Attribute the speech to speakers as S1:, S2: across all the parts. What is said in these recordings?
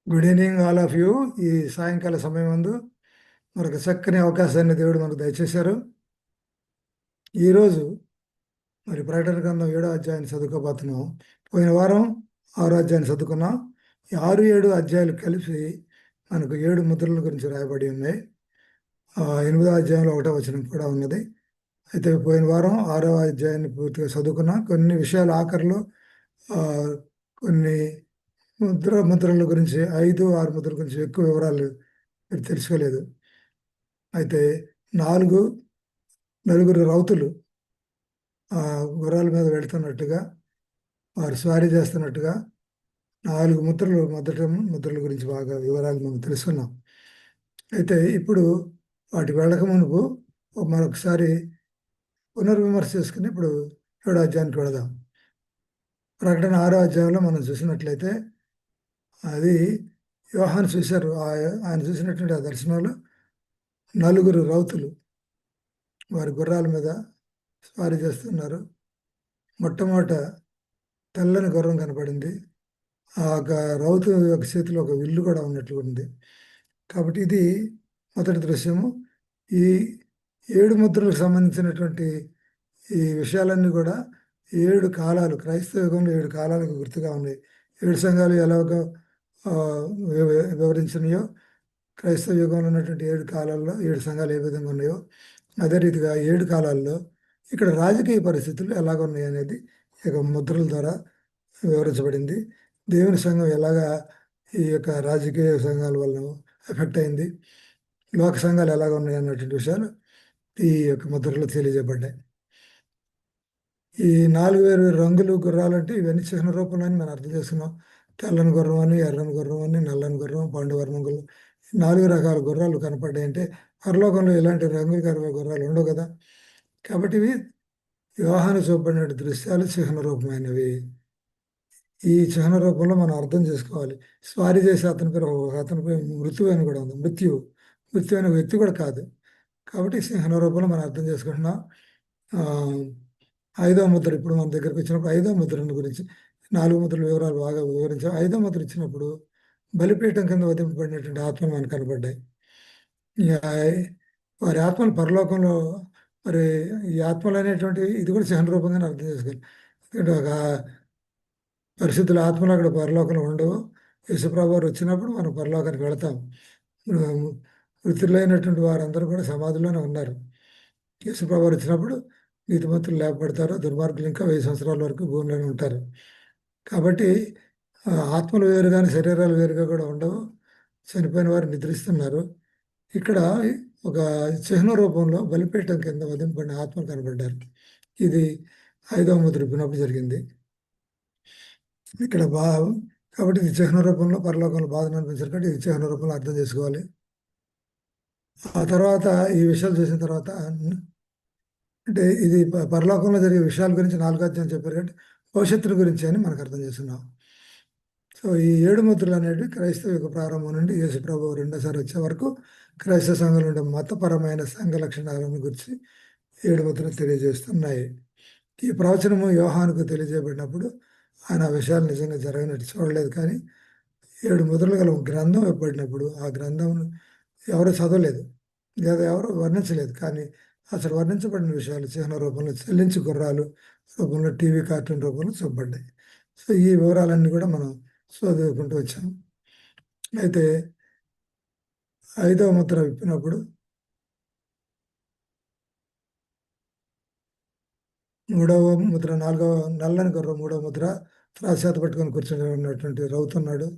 S1: Good evening all of you. ఈ సాయంకాల సమయం ముందు మరొక చక్కని అవకాశాన్ని దేవుడు మనకు దయచేశారు. ఈరోజు మరి ప్రకటన గ్రంథం 7వ అధ్యాయాన్ని చదువుకోబోతున్నాం. పోయిన వారం 6వ అధ్యాయాన్ని చదువుకున్నాం. ఈ 6, 7 అధ్యాయాలు కలిసి మనకు 7 ముద్రల గురించి రాయబడి ఉన్నాయి. 8వ అధ్యాయంలో 1వ వచనం కూడా ఉన్నది. అయితే పోయిన వారం 6వ అధ్యాయాన్ని పూర్తిగా చదువుకున్నాం. కొన్ని విషయాలు ఆఖరిలో కొన్ని ముద్రల గురించి 5, 6 ముద్రల గురించి ఎక్కువ వివరాలు మీరు తెలుసుకోలేదు. అయితే నలుగురు రౌతులు గుర్రాల మీద వెళుతున్నట్టుగా, వారు స్వారీ చేస్తున్నట్టుగా 4 ముద్రల గురించి బాగా వివరాలు మనం తెలుసుకున్నాం. అయితే ఇప్పుడు వాటి వెళ్ళక మునుపు మరొకసారి పునర్విమర్శ చేసుకుని ఇప్పుడు 7వ అధ్యాయానికి వెళదాం. ప్రకటన 6వ అధ్యాయంలో మనం చూసినట్లయితే అది యోహాను చూశారు. ఆయన చూసినటువంటి ఆ దర్శనంలో 4 రౌతులు వారి గుర్రాల మీద స్వారీ చేస్తున్నారు. మొట్టమొదట తెల్లని గుర్రం కనపడింది. ఆ రౌతు యొక్క చేతిలో ఒక విల్లు కూడా ఉన్నట్లు ఉంది. కాబట్టి ఇది మొదటి దృశ్యము. ఈ 7 ముద్రలకు సంబంధించినటువంటి ఈ విషయాలన్నీ కూడా 7 కాలాలు, క్రైస్తవ యుగంలో 7 కాలాలకు గుర్తుగా ఉన్నాయి. 7 సంఘాలు ఎలాగో వివరించినాయో, క్రైస్తవ యుగంలో ఉన్నటువంటి 7 కాలాల్లో 7 సంఘాలు ఏ విధంగా ఉన్నాయో, అదే రీతిగా 7 కాలాల్లో ఇక్కడ రాజకీయ పరిస్థితులు ఎలాగ ఉన్నాయి అనేది ఇక ముద్రల ద్వారా వివరించబడింది. దేవుని సంఘం ఎలాగా ఈ యొక్క రాజకీయ సంఘాల వల్ల ఎఫెక్ట్ అయింది, లోక సంఘాలు ఎలాగ ఉన్నాయి అన్నటువంటి విషయాలు ఈ యొక్క ముద్రలో తెలియజేయబడ్డాయి. ఈ 4 వేరు రంగులు గుర్రాలు అంటే ఇవన్నీ చిహ్న రూపంలో అని మనం అర్థం చేసుకున్నాం. తెల్లని గుర్రం అని, ఎర్రని గుర్రం అని, నల్లని గుర్రం, పండువర్ణ గుర్రం, 4 రకాల గుర్రాలు కనపడ్డాయి. అంటే పరలోకంలో ఇలాంటి రంగులు కలిగిన గుర్రాలు ఉండవు కదా. కాబట్టి ఇవి యోహాను చూపబడిన దృశ్యాలు చిహ్న రూపమైనవి. ఈ చిహ్న రూపంలో మనం అర్థం చేసుకోవాలి. స్వారీ చేసే అతనిపై మృత్యు అని కూడా ఉంది. మృత్యు అనే వ్యక్తి కూడా కాదు. కాబట్టి చిహ్న రూపంలో మనం అర్థం చేసుకుంటున్నాం. 5వ ముద్ర ఇప్పుడు మన దగ్గరకు వచ్చినప్పుడు 5వ ముద్రను గురించి 4 ముద్రల వివరాలు బాగా వివరించాం. 5వ ముద్ర ఇచ్చినప్పుడు బలిపీఠం కింద వధింపబడినటువంటి ఆత్మలు మనకు కనబడ్డాయి. వారి ఆత్మలు పరలోకంలో, మరి ఈ ఆత్మలు అనేటువంటి ఇది కూడా చిహ్న రూపంగానే అర్థం చేసుకోవాలి. ఎందుకంటే ఒక పరిశుద్ధుల ఆత్మలు అక్కడ పరలోకంలో ఉండవు. యేసుప్రభు వారు వచ్చినప్పుడు మనం పరలోకానికి వెళతాం. మృతులైనటువంటి వారందరూ కూడా సమాధిలోనే ఉన్నారు. యేసుప్రభు వారు వచ్చినప్పుడు నీతిమంతులు లేపబడతారు, దుర్మార్గులు ఇంకా 1000 సంవత్సరాల వరకు భూమిలోనే ఉంటారు. కాబట్టి ఆత్మలు వేరుగానే శరీరాలు వేరుగా కూడా ఉండవు. చనిపోయిన వారు నిద్రిస్తున్నారు. ఇక్కడ ఒక చిహ్న రూపంలో బలిపీఠం కింద వధింపబడిన ఆత్మలు కనబడ్డారు. ఇది 5వ ముద్ర విప్పినప్పుడు జరిగింది. ఇక్కడ కాబట్టి ఇది చిహ్న రూపంలో పరలోకంలో బాధను అనిపించారు. కాబట్టి ఇది చిహ్న రూపంలో అర్థం చేసుకోవాలి. ఆ తర్వాత ఈ విషయాలు చూసిన తర్వాత అంటే ఇది పరలోకంలో జరిగే విషయాల గురించి 4వ అధ్యాయం చెప్పారు. కాబట్టి భవిష్యత్తు గురించి అని మనకు అర్థం చేస్తున్నాం. సో ఈ 7 ముద్రలు అనేవి క్రైస్తవ యుగ ప్రారంభం నుండి యేసు ప్రభువు రెండోసారి వచ్చే వరకు క్రైస్తవ సంఘంలో ఉండే మతపరమైన సంఘ లక్షణాలను గురించి 7 ముద్రలు తెలియజేస్తున్నాయి. ఈ ప్రవచనము యోహానుకు తెలియజేయబడినప్పుడు ఆయన ఆ విషయాలు నిజంగా జరగనట్టు చూడలేదు. కానీ 7 ముద్రలు గల గ్రంథం ఇవ్వబడినప్పుడు ఆ గ్రంథం ఎవరు చదవలేదు లేదా ఎవరు వర్ణించలేదు. కానీ అసలు వర్ణించబడిన విషయాలు చిహ్న రూపంలో, చెల్లించి గుర్రాలు రూపంలో, టీవీ కార్టూన్ రూపంలో చూపబడ్డాయి. సో ఈ వివరాలన్నీ కూడా మనం చదువుకుంటూ వచ్చాం. అయితే 5వ ముద్ర విప్పినప్పుడు 3వ ముద్ర, నల్లని గుర్రం 3వ ముద్ర, త్రాసేత పట్టుకొని కూర్చొని ఉన్నటువంటి రౌతున్నాడు.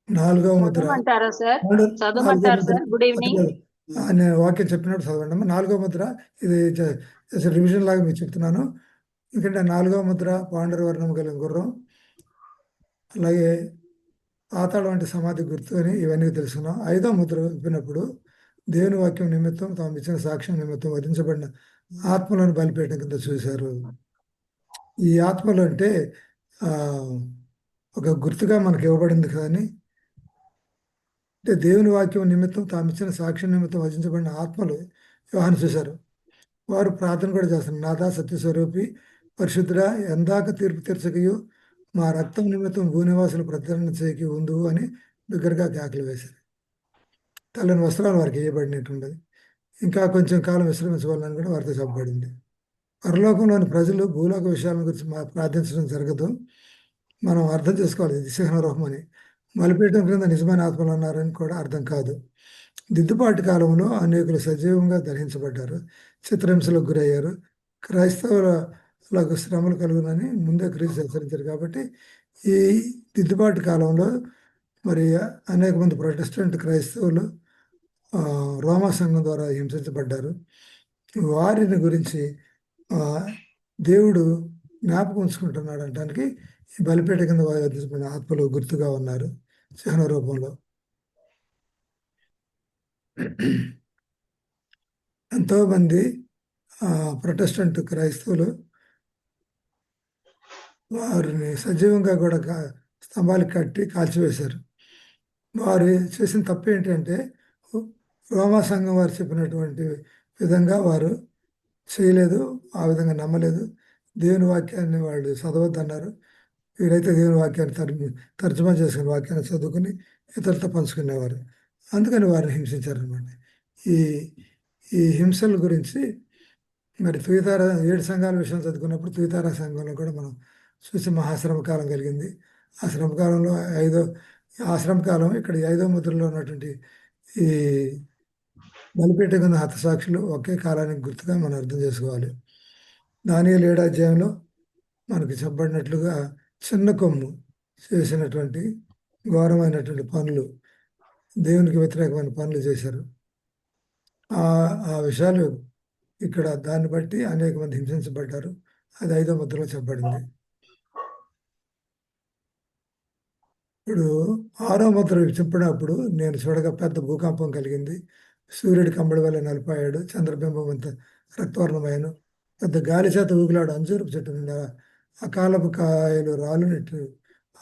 S1: 4వ ముద్ర
S2: గుడ్ ఈవినింగ్.
S1: నేను వాక్యం చెప్పినప్పుడు చదవండి. 4వ ముద్ర ఇది రివిజన్ లాగా మీకు చెప్తున్నాను. ఎందుకంటే 4వ ముద్ర పాండరవర్ణం కలిగిన గుర్రం, అలాగే పాతాళం వంటి సమాధి గుర్తు అని ఇవన్నీ తెలుసుకున్నాం. 5వ ముద్ర విప్పినప్పుడు దేవుని వాక్యం నిమిత్తం తాము ఇచ్చిన సాక్ష్యం నిమిత్తం వధించబడిన ఆత్మలను బలిపీఠం కింద చూశారు. ఈ ఆత్మలు అంటే ఒక గుర్తుగా మనకు ఇవ్వబడింది. కానీ అంటే దేవుని వాక్యం నిమిత్తం తాము ఇచ్చిన సాక్ష్యం నిమిత్తం వధించబడిన ఆత్మలు యోహాను చూశారు. వారు ప్రార్థన కూడా చేస్తున్నారు. నాథా సత్యస్వరూపి పరిశుద్ధుడా, ఎందాక తీర్పు తీర్చకయు మా రక్తం నిమిత్తం భూనివాసులు ప్రతిదండన చేయకి ఉందువు అని బిగ్గరగా కేకలు వేశారు. తెల్లని వస్త్రాలు వారికి వేయబడినట్టుండదు. ఇంకా కొంచెం కాలం విశ్రమించవాలని కూడా వారితో చెప్పబడింది. పరలోకంలోని ప్రజలు భూలోక విషయాల గురించి ప్రార్థించడం జరగదు. మనం అర్థం చేసుకోవాలి ఇది సింహరూపం అని. బలిపీఠం క్రింద నిజమైన ఆత్మలు ఉన్నారని కూడా అర్థం కాదు. దిద్దుబాటు కాలంలో అనేకులు సజీవంగా దహించబడ్డారు, చిత్రహింసలకు గురయ్యారు. క్రైస్తవులకు శ్రమలు కలుగునని ముందే క్రీస్తు హెచ్చరించారు. కాబట్టి ఈ దిద్దుబాటు కాలంలో మరి అనేక మంది ప్రొటెస్టెంట్ క్రైస్తవులు రోమా సంఘం ద్వారా హింసించబడ్డారు. వారిని గురించి దేవుడు జ్ఞాపకం ఉంచుకుంటున్నాడు అనడానికి ఈ బలిపేట కింద వర్ధించబడిన ఆత్మలు గుర్తుగా ఉన్నారు చిహ్న రూపంలో. ఎంతోమంది ప్రొటెస్టెంట్ క్రైస్తవులు వారిని సజీవంగా కూడా స్తంభాలు కట్టి కాల్చివేశారు. వారు చేసిన తప్పు ఏంటంటే రోమా సంఘం వారు చెప్పినటువంటి విధంగా వారు చేయలేదు, ఆ విధంగా నమ్మలేదు. దేవుని వాక్యాన్ని వాళ్ళు చదవద్దన్నారు. వీరైతే దేవుని వాక్యాన్ని తర్జుమా చేసుకుని వాక్యాన్ని చదువుకుని ఇతరులతో పంచుకునేవారు. అందుకని వారిని హింసించారనమాట. ఈ ఈ హింసల గురించి మరి తుయితార 7 సంఘాల విషయం చదువుకున్నప్పుడు తుయితార సంఘంలో కూడా మనం చూసి మహాశ్రమకాలం కలిగింది. ఆ శ్రమకాలంలో శ్రమకాలం ఇక్కడ 5వ ముద్రలో ఉన్నటువంటి ఈ బలిపీఠ కింద హతసాక్షులు ఒకే కాలానికి గుర్తుగా మనం అర్థం చేసుకోవాలి. దానియేలు 7వ అధ్యాయంలో మనకి చెప్పబడినట్లుగా చిన్న కొమ్ము చేసినటువంటి ఘోరమైనటువంటి పనులు, దేవునికి వ్యతిరేకమైన పనులు చేశారు. ఆ విషయాలు ఇక్కడ దాన్ని బట్టి అనేక మంది హింసించబడ్డారు. అది 5వ ముద్రలో చెప్పబడింది. ఇప్పుడు 6వ ముద్ర చెప్పినప్పుడు నేను చూడగా పెద్ద భూకంపం కలిగింది. సూర్యుడి కంబడి వల్ల నలిపాయాడు, చంద్రబింబం అంత రక్తవర్ణమైన పెద్ద గాలి చేత ఊగిలాడు అంజూరపు చెట్టు నుండి అకాలపు కాయలు రాలునట్టు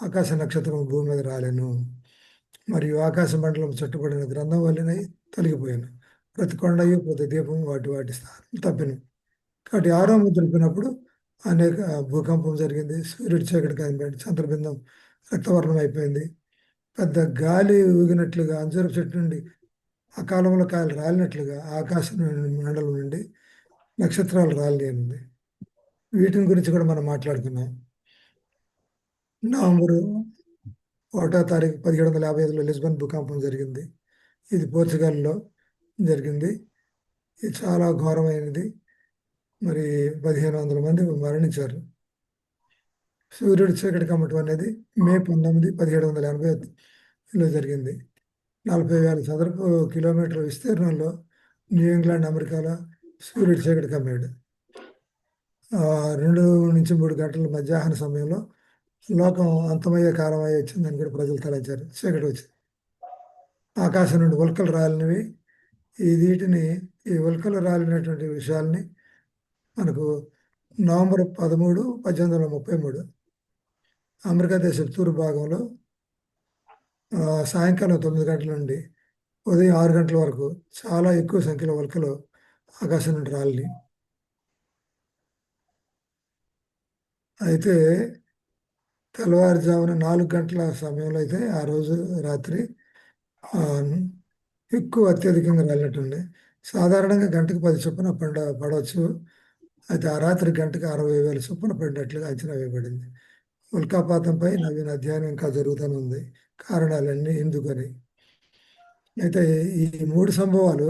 S1: ఆకాశ నక్షత్రం భూమి మీద రాలేను. మరియు ఆకాశ మండలం చుట్టబడిన గ్రంథం వల్లనే తొలగిపోయాను. ప్రతి కొండయు ప్రతి దీపం వాటి స్థానం తప్పిను. కాబట్టి 6వ ముద్ర తెలిపినప్పుడు అనేక భూకంపం జరిగింది. సూర్యుడి చీకటి కనిపెట్టి చంద్రబిందం రక్తవర్ణం అయిపోయింది. పెద్ద గాలి ఊగినట్లుగా అంజూరపు చెట్టు నుండి ఆ కాలంలో కాయలు రాలినట్లుగా ఆకాశం మండలం నుండి నక్షత్రాలు రాలినాయి. వీటిని గురించి కూడా మనం మాట్లాడుకున్నాం. నవంబరు 1వ తారీఖు 1755లో లిస్బన్ భూకంపం జరిగింది. ఇది పోర్చుగల్లో జరిగింది. ఇది చాలా ఘోరమైనది. మరి 1500 మంది మరణించారు. సూర్యుడి చీకటి కమ్మటం అనేది మే 19, 1780లో జరిగింది. 40,000 చదరపు కిలోమీటర్ల విస్తీర్ణంలో న్యూ ఇంగ్లాండ్, అమెరికాలో సూర్యుడి చీకటి కమ్మాడు. 2 నుంచి 3 గంటల మధ్యాహ్న సమయంలో లోకం అంతమయ్యే కాలం అయ్యి వచ్చిందని కూడా ప్రజలు తలంచారు. చీకటి వచ్చింది. ఆకాశం నుండి ఉల్కలు రాలినవి. ఈ ఉల్కలు రాలినటువంటి విషయాల్ని మనకు నవంబర్ 13, 1833 అమెరికా దేశం తూర్పు భాగంలో సాయంకాలం 9 గంటల నుండి ఉదయం 6 గంటల వరకు చాలా ఎక్కువ సంఖ్యలో ఉల్కలు ఆకాశం నుండి రాలిని. అయితే తెల్లవారుజామున 4 గంటల సమయంలో అయితే ఆ రోజు రాత్రి ఎక్కువ అత్యధికంగా రాలినట్టుంది. సాధారణంగా గంటకు 10 చొప్పున పడవచ్చు. అయితే ఆ రాత్రి గంటకు 60,000 చొప్పున పడినట్లుగా అంచనా వేయబడింది. ఉల్కాపాతంపై నవీన అధ్యయనం ఇంకా జరుగుతూనే ఉంది. కారణాలన్నీ ఎందుకని. అయితే ఈ 3 సంభవాలు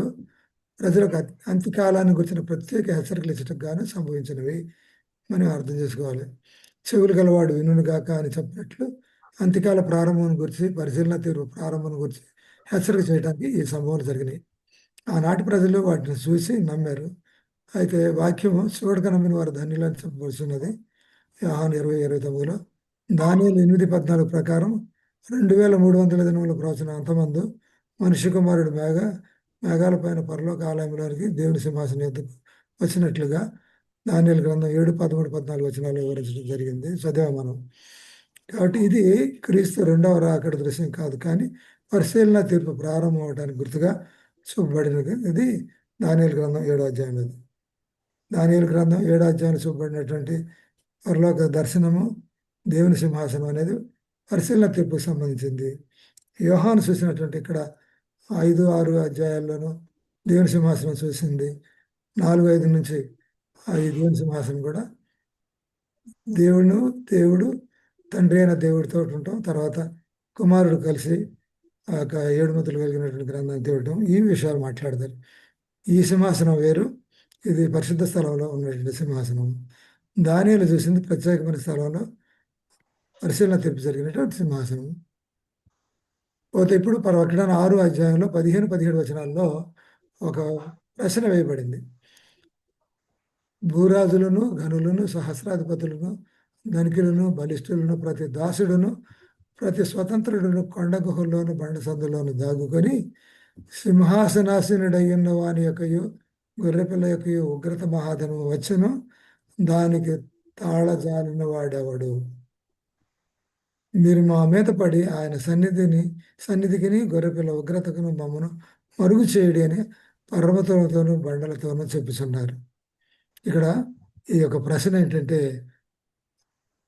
S1: ప్రజలకు అంత్యకాలాన్ని గురించిన ప్రత్యేక హెచ్చరికలు ఇచ్చటకు గాను సంభవించినవి మనం అర్థం చేసుకోవాలి. చెవులు గలవాడు వినుగాక అని చెప్పినట్లు అంత్యకాల ప్రారంభం గురించి, పరిశీలన తీర్పు ప్రారంభం గురించి హెచ్చరిక చేయడానికి ఈ సంభవాలు జరిగినాయి. ఆనాటి ప్రజలు వాటిని చూసి నమ్మారు. అయితే వాక్యము చూడక నమ్మిన వారు ధన్యులని చెప్పబడుతున్నది. యోహాను 20:29లో. దానియేలు 8:14 ప్రకారం 2300 దినముల ప్రవచన అంతమందు మనిషి కుమారుడు మేఘాల పైన పరలోక ఆలయంలోనికి దేవుని సింహాసనం ఎద్దుకు వచ్చినట్లుగా దానియేలు గ్రంథం 7:13, 14 వచనాలు వివరించడం జరిగింది. చదివా మనం. కాబట్టి ఇది క్రీస్తు 2వ రాకడ దృశ్యం కాదు, కానీ పరిశీలన తీర్పు ప్రారంభం అవడానికి గుర్తుగా చూపబడినది. ఇది దానియేలు గ్రంథం 7వ అధ్యాయం. దానియేలు గ్రంథం 7వ అధ్యాయంలో చూపబడినటువంటి పరలోక దర్శనము, దేవుని సింహాసనం అనేది పరిశీలన తీర్పుకు సంబంధించింది. యోహాను చూసినటువంటి ఇక్కడ 5, 6 అధ్యాయాల్లోనూ దేవుని సింహాసనం చూసింది. 4, 5 నుంచి ఈ దేవుని సింహాసనం కూడా దేవుడు తండ్రి అయిన దేవుడితో ఉంటాం. తర్వాత కుమారుడు కలిసి ఆ యొక్క 7 ముద్రలు కలిగినటువంటి గ్రంథాన్ని తేవటం, ఈ విషయాలు మాట్లాడతారు. ఈ సింహాసనం వేరు, ఇది పరిశుద్ధ స్థలంలో ఉన్నటువంటి సింహాసనం. దానియేలు చూసింది ప్రత్యేకమైన స్థలంలో పరిశీలన తీర్పు జరిగినటువంటి సింహాసనం. పోతే ఇప్పుడు ప్రకటన 6 అధ్యాయంలో 15, 17 వచనాల్లో ఒక ప్రశ్న వేయబడింది. భూరాజులను, గనులను, సహస్రాధిపతులను, ధనికులను, బలిష్ఠులను, ప్రతి దాసుడును, ప్రతి స్వతంత్రుడును కొండ గుహల్లోను బండ సందులోను దాగుకొని సింహాసనాసీనుడయ్యున్న వాని యొక్కయు గొర్రెపిల్ల యొక్కయు ఉగ్రత మహాధనము వచ్చును, దానికి తాళజాలిన వాడెవడు. మీరు మా మీద పడి ఆయన సన్నిధికిని గొర్రెపిల్ల ఉగ్రతకును మమ్మను మరుగు చేయడి అని పర్వతాలతోనూ బండలతోనూ చెప్పుచున్నారు. ఇక్కడ ఈ యొక్క ప్రశ్న ఏంటంటే,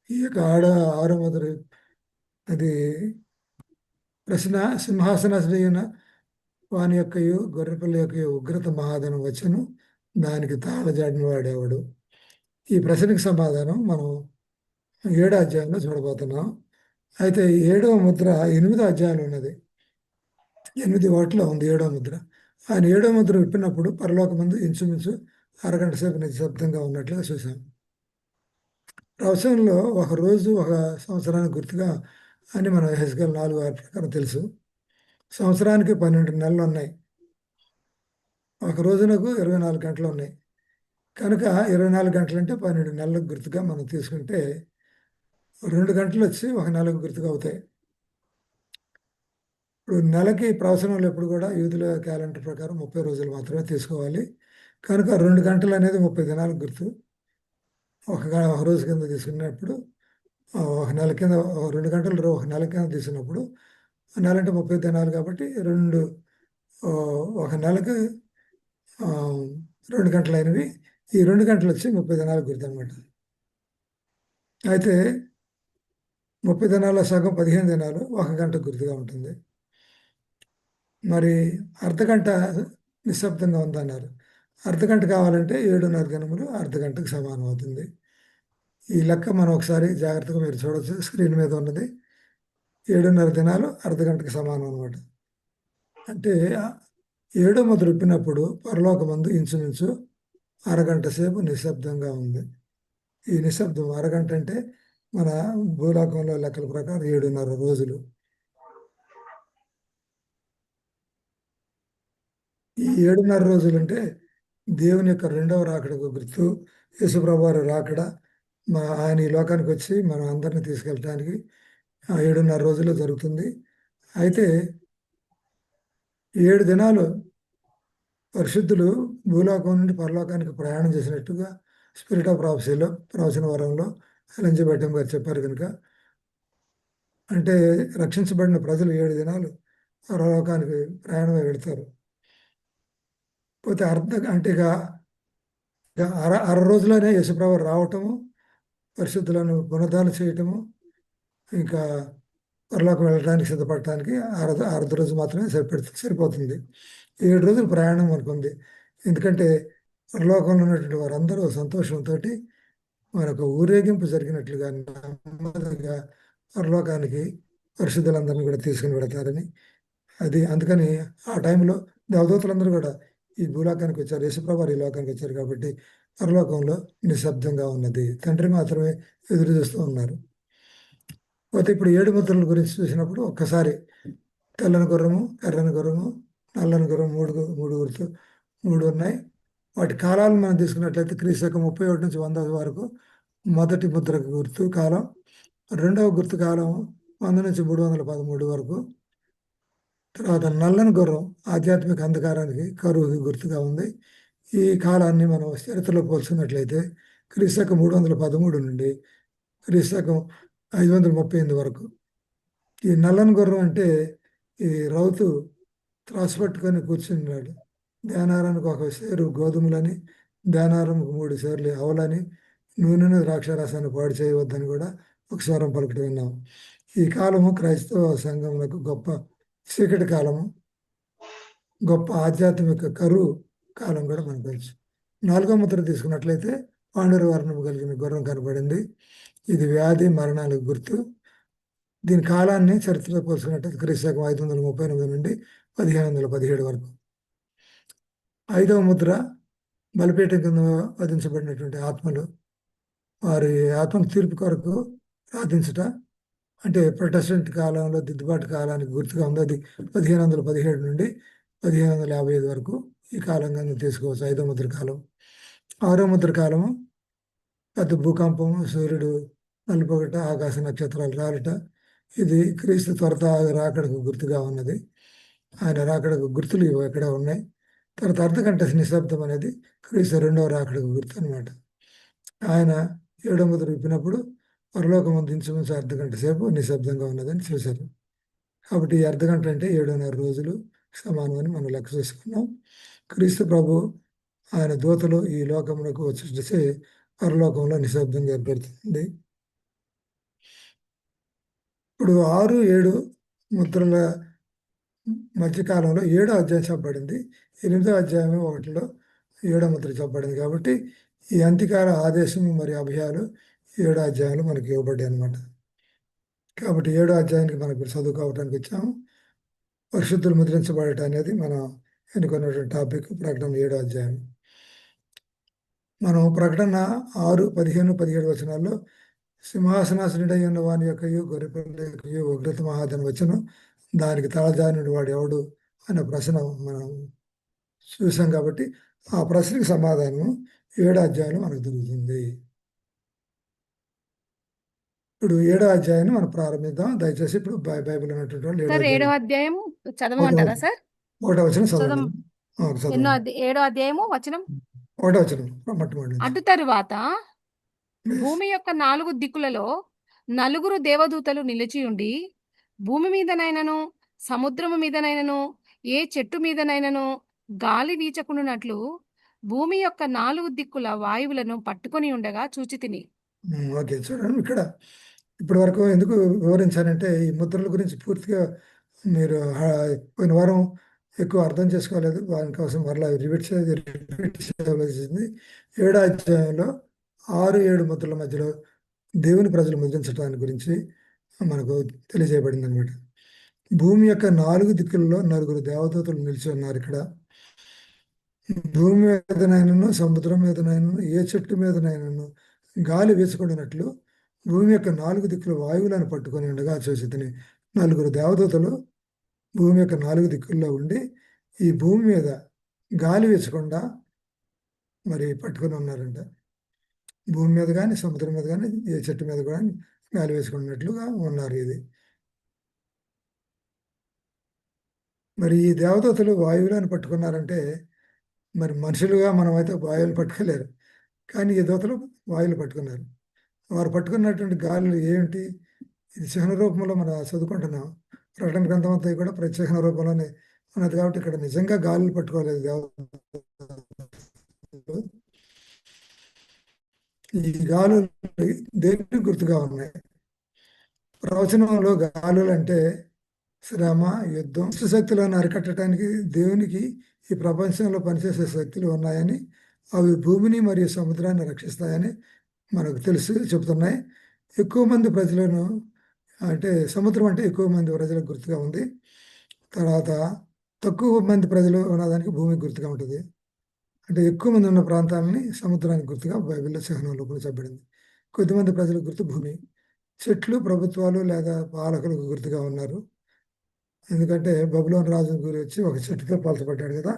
S1: ఈ యొక్క ఆరో మొదటి అది ప్రశ్న, సింహాసనాసీనుడైన వాని యొక్కయు గొర్రెపిల్ల యొక్కయు ఉగ్రత మహాధనం వచ్చును, దానికి తాళజాడిన వాడేవాడు. ఈ ప్రశ్నకి సమాధానం మనం 7వ అధ్యాయంలో చూడబోతున్నాం. అయితే 7వ ముద్ర 8వ అధ్యాయంలో ఉన్నది. 8 వాటిలో ఉంది 7వ ముద్ర. ఆయన 7వ ముద్ర విప్పినప్పుడు పరలోకమందు ఇంచుమించు అరగంట సేపు నిశ్శబ్దంగా ఉన్నట్లుగా చూసాం. ప్రవచనంలో ఒక రోజు ఒక సంవత్సరానికి గుర్తుగా అని మనం హెస్కేల్ 4:6 ప్రకారం తెలుసు. సంవత్సరానికి 12 నెలలు ఉన్నాయి. ఒక రోజునకు 24 గంటలు ఉన్నాయి. కనుక 24 గంటలు అంటే 12 నెలలకు గుర్తుగా మనం తీసుకుంటే 2 గంటలు వచ్చి ఒక నెలకు గుర్తుగా అవుతాయి. ఇప్పుడు నెలకి ప్రవచనంలో ఎప్పుడు కూడా యూదుల క్యాలెండర్ ప్రకారం 30 రోజులు మాత్రమే తీసుకోవాలి. కనుక 2 గంటలు అనేది 30 దినాలకు గుర్తు. ఒక రోజు కింద తీసుకున్నప్పుడు ఒక నెల కింద 2 గంటలు ఒక నెల కింద తీసుకున్నప్పుడు నెల అంటే 30 దినాలు కాబట్టి ఒక నెలకు 2 గంటలు అయినవి. ఈ 2 గంటలు వచ్చి 30 దినాలకు గుర్తు అనమాట. అయితే 30 దినాల సగం 15 దినాలు 1 గంట గుర్తుగా ఉంటుంది. మరి అర్ధగంట నిశ్శబ్దంగా ఉందన్నారు. అర్ధగంట కావాలంటే 7:30 దినములు అర్ధగంటకు సమానం అవుతుంది. ఈ లెక్క మనం ఒకసారి జాగ్రత్తగా మీరు చూడవచ్చు, స్క్రీన్ మీద ఉన్నది. 7:30 దినాలు అర్ధగంటకు సమానం అనమాట. అంటే 7వ ముద్ర విప్పినప్పుడు పరలోకమందు ఇంచుమించు అరగంట సేపు నిశ్శబ్దంగా ఉంది. ఈ నిశ్శబ్దం అరగంట అంటే మన భూలోకంలో లెక్కల ప్రకారం 7:30 రోజులు. ఈ 7:30 రోజులు అంటే దేవుని యొక్క రెండవ రాకడకు గుర్తు. యేసుప్రభువు వారి రాకడ, ఆయన ఈ లోకానికి వచ్చి మనం అందరినీ తీసుకెళ్ళటానికి 7:30 రోజుల్లో జరుగుతుంది. అయితే 7 దినాలు పరిశుద్ధులు భూలోకం నుండి పరలోకానికి ప్రయాణం చేసినట్టుగా స్పిరిట్ ఆఫ్ ప్రాఫెసీలో ప్రవచన వరంలో ఎల్ఎన్ జి బెటమ్ గారు చెప్పారు. కనుక అంటే రక్షించబడిన ప్రజలు 7 దినాలు పరలోకానికి ప్రయాణమై వెళతారు. పోతే అంటే ఇక అర రోజులోనే యేసుప్రభువు రావటము, పరిశుద్ధులను పునరుద్ధరణ చేయటము, ఇంకా పరలోకం వెళ్ళడానికి సిద్ధపడటానికి అర్ధ రోజు మాత్రమే సరిపోతుంది. 7 రోజులు ప్రయాణం అనుకుంది. ఎందుకంటే పరలోకంలో ఉన్నటువంటి వారందరూ సంతోషంతో మనకు ఊరేగింపు జరిగినట్లుగా నెమ్మదిగా పరలోకానికి పరిశుద్ధులందరినీ కూడా తీసుకుని వెళతారని. అందుకని ఆ టైంలో దేవదూతలందరూ కూడా ఈ భూలోకానికి వచ్చారు, యేసుప్రభువు వారు ఈ లోకానికి వచ్చారు కాబట్టి పరలోకంలో నిశ్శబ్దంగా ఉన్నది. తండ్రి మాత్రమే ఎదురు చూస్తూ ఉన్నారు. పోతే ఇప్పుడు 7 ముద్రల గురించి చూసినప్పుడు ఒక్కసారి తెల్లని గుర్రము, ఎర్రని గుర్రము, నల్లని గుర్రం, మూడు ఉన్నాయి. వాటి కాలాలను మనం తీసుకున్నట్లయితే క్రీస్తు 31 నుంచి 100 వరకు మొదటి ముద్రకు గుర్తు కాలం, రెండవ గుర్తు కాలం 100 నుంచి 313 వరకు. తర్వాత నల్లని గుర్రం ఆధ్యాత్మిక అంధకారానికి, కరువుకి గుర్తుగా ఉంది. ఈ కాలాన్ని మనం చరిత్రలో పోల్చుకున్నట్లయితే క్రీస్తు 313 నుండి క్రీస్తు 538 వరకు. ఈ నల్లని గుర్రం అంటే ఈ రౌతు త్రాసు పట్టుకొని కూర్చున్నాడు. ధ్యానారానికి ఒక సేరు గోధుమలని, ధ్యానారంభకు 3 సార్లు అవలని నూనెను ద్రాక్షారసాన్ని పాడు చేయవద్దని కూడా ఒక స్వరం పలుకుతూ విన్నాం. ఈ కాలము క్రైస్తవ సంఘములకు గొప్ప చీకటి కాలము, గొప్ప ఆధ్యాత్మిక కరువు కాలం కూడా మనకు తెలుసు. 4వ ముద్ర తీసుకున్నట్లయితే పాండుర వర్ణము కలిగిన గుర్రం కనబడింది. ఇది వ్యాధి మరణాలకు గుర్తు. దీని కాలాన్ని చరిత్రలో పోల్చుకున్నట్లయితే క్రీస్తు 538 నుండి 1517 వరకు. 5వ ముద్ర బలిపీఠం కింద వధించబడినటువంటి ఆత్మలు వారి ఆత్మ తీర్పు కొరకు ప్రార్థించుట, అంటే ప్రొటెస్టెంట్ కాలంలో దిద్దుబాటు కాలానికి గుర్తుగా ఉంది. అది 1517 నుండి 1555 వరకు ఈ కాలంగా తీసుకోవచ్చు. 5వ ముద్ర కాలం. 6వ ముద్ర కాలము పెద్ద భూకంపము, సూర్యుడు నలుపొగట, ఆకాశ నక్షత్రాలు రాలట. ఇది క్రీస్తు త్వరత రాకడకు గుర్తుగా ఉన్నది. ఆయన రాకడకు గుర్తులు ఇవి ఎక్కడ ఉన్నాయి. తర్వాత అర్ధగంట నిశ్శబ్దం అనేది క్రీస్తు 2వ రాకడకు గుర్తు అనమాట. ఆయన 7వ ముద్ర విప్పినప్పుడు పరలోకం ఇంచుమించు అర్ధగంట సేపు నిశ్శబ్దంగా ఉన్నదని చూశారు. కాబట్టి ఈ అర్ధగంట అంటే 7.5 రోజులు సమానమని మనం లెక్క చేసుకున్నాం. క్రీస్తు ప్రభు ఆయన దూతలు ఈ లోకమునకు వచ్చి పరలోకంలో నిశ్శబ్దంగా ఏర్పడుతుంది. ఇప్పుడు 6, 7 ముద్రల మధ్యకాలంలో 7వ అధ్యాయం చెప్పబడింది. 8వ అధ్యాయం 1లో 7వ ముద్ర చెప్పబడింది. కాబట్టి ఈ అంత్యకాల ఆదేశం మరియు అభయాలు 7వ అధ్యాయంలో మనకి ఇవ్వబడ్డాయి అనమాట. కాబట్టి 7వ అధ్యాయానికి మనకు చదువుకోవడానికి వచ్చాము. పరిశుద్ధులు ముద్రించబడటం అనేది మనం ఎన్నుకున్నటువంటి టాపిక్. ప్రకటన 7వ అధ్యాయం. మనం ప్రకటన 6, 15, 17 వచనాల్లో సింహాసనాసనుడై ఉన్న వాని యొక్కయు గొర్రెపిల్ల యొక్కయు ఉగ్రత మహాదని వచ్చును, దానికి తలజానుడు వాడు ఎవడు అనే ప్రశ్న మనం చూసాం. కాబట్టి ఆ ప్రశ్నకి సమాధానం 7వ అధ్యాయంలో మనకు దొరుకుతుంది. ఇప్పుడు 7వ అధ్యాయాన్ని మనం ప్రారంభిద్దాం. దయచేసి ఇప్పుడు బైబిల్ ఉన్నటువంటి వాళ్ళు
S2: 7వ అధ్యాయం చదవమంటారా సార్?
S1: 1వ వచనం చదవండి.
S2: ఎన్నో 7వ అధ్యాయము వచనం
S1: 1వ వచనం మొట్టమొదటి.
S2: అటు తరువాత భూమి యొక్క 4 దిక్కులలో 4 దేవదూతలు నిలిచి ఉండి, భూమి మీదనైనను సముద్రము మీదనైనను ఏ చెట్టు మీదనైనను గాలి వీచకుండానట్లు భూమి యొక్క 4 దిక్కుల వాయువులను పట్టుకొని ఉండగా చూచితిని.
S1: ఓకే, చూడండి ఇక్కడ ఇప్పటి వరకు ఎందుకు వివరించానంటే ఈ ముద్రల గురించి పూర్తిగా మీరు పోయిన వారం ఎక్కువ అర్థం చేసుకోలేదు. దాని కోసం మరలా రిపీట్ చేయవలసింది. 7వ అధ్యాయంలో 6, 7 ముద్రల మధ్యలో దేవుని ప్రజలు ముద్రించడానికి గురించి మనకు తెలియజేయబడింది అనమాట. భూమి యొక్క 4 దిక్కులలో 4 దేవదూతలు నిలిచి ఉన్నారు. ఇక్కడ భూమి మీదనైనను సముద్రం మీదనైనను ఏ చెట్టు మీదనైనను గాలి వీసుకుంటున్నట్లు భూమి యొక్క 4 దిక్కుల వాయువులను పట్టుకొని ఉండగా చూసితిని. 4 దేవదూతలు భూమి యొక్క 4 దిక్కుల్లో ఉండి ఈ భూమి మీద గాలి వీచకుండా మరి పట్టుకొని ఉన్నారంట. భూమి మీద కానీ సముద్రం మీద కానీ ఏ చెట్టు మీద కానీ గాలి వేసుకున్నట్లుగా ఉన్నారు. ఇది మరి ఈ దేవదూతలు వాయువులను పట్టుకున్నారంటే మరి మనుషులుగా మనమైతే వాయువులు పట్టుకోలేరు, కానీ ఈ దూతలు వాయువులు పట్టుకున్నారు. వారు పట్టుకున్నటువంటి గాలులు ఏమిటి? ఇది చిహ్న రూపంలో మనం చదువుకుంటున్నాం. ప్రకటన గ్రంథం అంతా కూడా ప్రత్యేక రూపంలోనే ఉన్నది. కాబట్టి ఇక్కడ నిజంగా గాలులు పట్టుకోలేదు దేవతలు. ఈ గాలులు దేనికి గుర్తుగా ఉన్నాయి? ప్రవచనంలో గాలులు అంటే శ్రమ, యుద్ధం, శక్తులను అరికట్టడానికి దేవునికి ఈ ప్రపంచంలో పనిచేసే శక్తులు ఉన్నాయని, అవి భూమిని మరియు సముద్రాన్ని రక్షిస్తాయని మనకు తెలిసి చెబుతున్నాయి. ఎక్కువ మంది ప్రజలను అంటే సముద్రం అంటే ఎక్కువ మంది ప్రజలకు గుర్తుగా ఉంది. తర్వాత తక్కువ మంది ప్రజలు ఉన్నదానికి భూమికి గుర్తుగా ఉంటుంది. అంటే ఎక్కువ మంది ఉన్న ప్రాంతాలని సముద్రానికి గుర్తుగా బైబిల్లో చిహ్నంలో కూడా చెప్పబడింది. కొద్దిమంది ప్రజలకు గుర్తు భూమి. చెట్లు ప్రభుత్వాలు లేదా పాలకులకు గుర్తుగా ఉన్నారు. ఎందుకంటే బబులోను రాజు గురించి ఒక చెట్టుతో పోల్చబడ్డాడు కదా.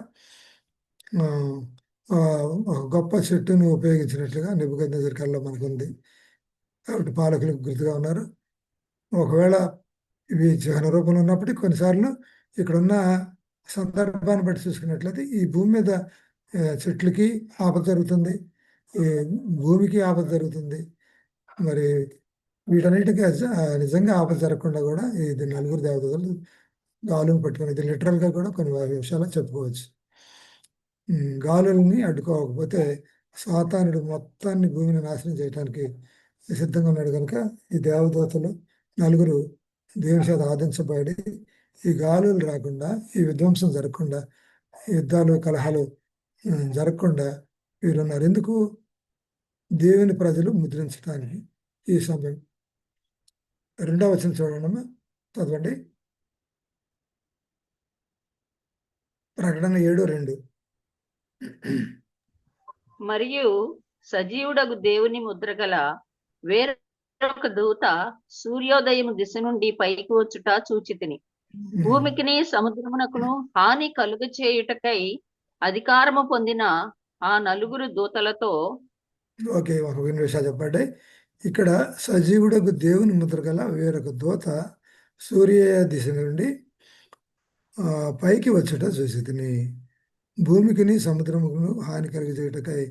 S1: ఒక గొప్ప చెట్టును ఉపయోగించినట్లుగా నెబుకద్నెజర్ కళ్ళలో మనకు ఉంది. కాబట్టి పాలకులకు గుర్తుగా ఉన్నారు. ఒకవేళ ఇవి చిహ్న రూపంలో ఉన్నప్పటికీ కొన్నిసార్లు ఇక్కడున్న సందర్భాన్ని బట్టి చూసుకున్నట్లయితే ఈ భూమి మీద చెట్లకి ఆపద జరుగుతుంది, ఈ భూమికి ఆపద జరుగుతుంది. మరి వీటన్నిటికీ నిజంగా ఆపద జరగకుండా కూడా ఇది 4 దేవతలు గాలును పట్టుకుని, ఇది లిటరల్గా కూడా కొన్ని విషయాలు చెప్పుకోవచ్చు. గాలుల్ని అడ్డుకోకపోతే సాతానుడు మొత్తాన్ని భూమిని నాశనం చేయడానికి సిద్ధంగా ఉన్నాడు కనుక ఈ దేవదూతలు నలుగురు దేవుని చేత ఆదించబడి ఈ గాలులు రాకుండా, ఈ విధ్వంసం జరగకుండా, ఈ యుద్ధాలు కలహాలు జరగకుండా వీరున్నారు. ఎందుకు? దేవుని ప్రజలు ముద్రించడానికి ఈ సమయం. 2వ వచనం చూడండి, చదవండి. ప్రకటన 7:2.
S3: మరియు సజీవుడగు దేవుని ముద్రగల వేరొక దూత సూర్యోదయం దిశ నుండి పైకి వచ్చుట చూచితిని. భూమికిని సముద్రమునకును హాని కలుగ చేయుటకై అధికారము పొందిన ఆ నలుగురు దూతలతో.
S1: ఓకే, ఒక 2 నిమిషాలు చెప్పండి. ఇక్కడ సజీవుడకు దేవుని ముద్ర గల వేరొక దూత సూర్య దిశ నుండి పైకి వచ్చుట చూసితిని. భూమికిని సముద్రమును హాని కలిగజేయుటకై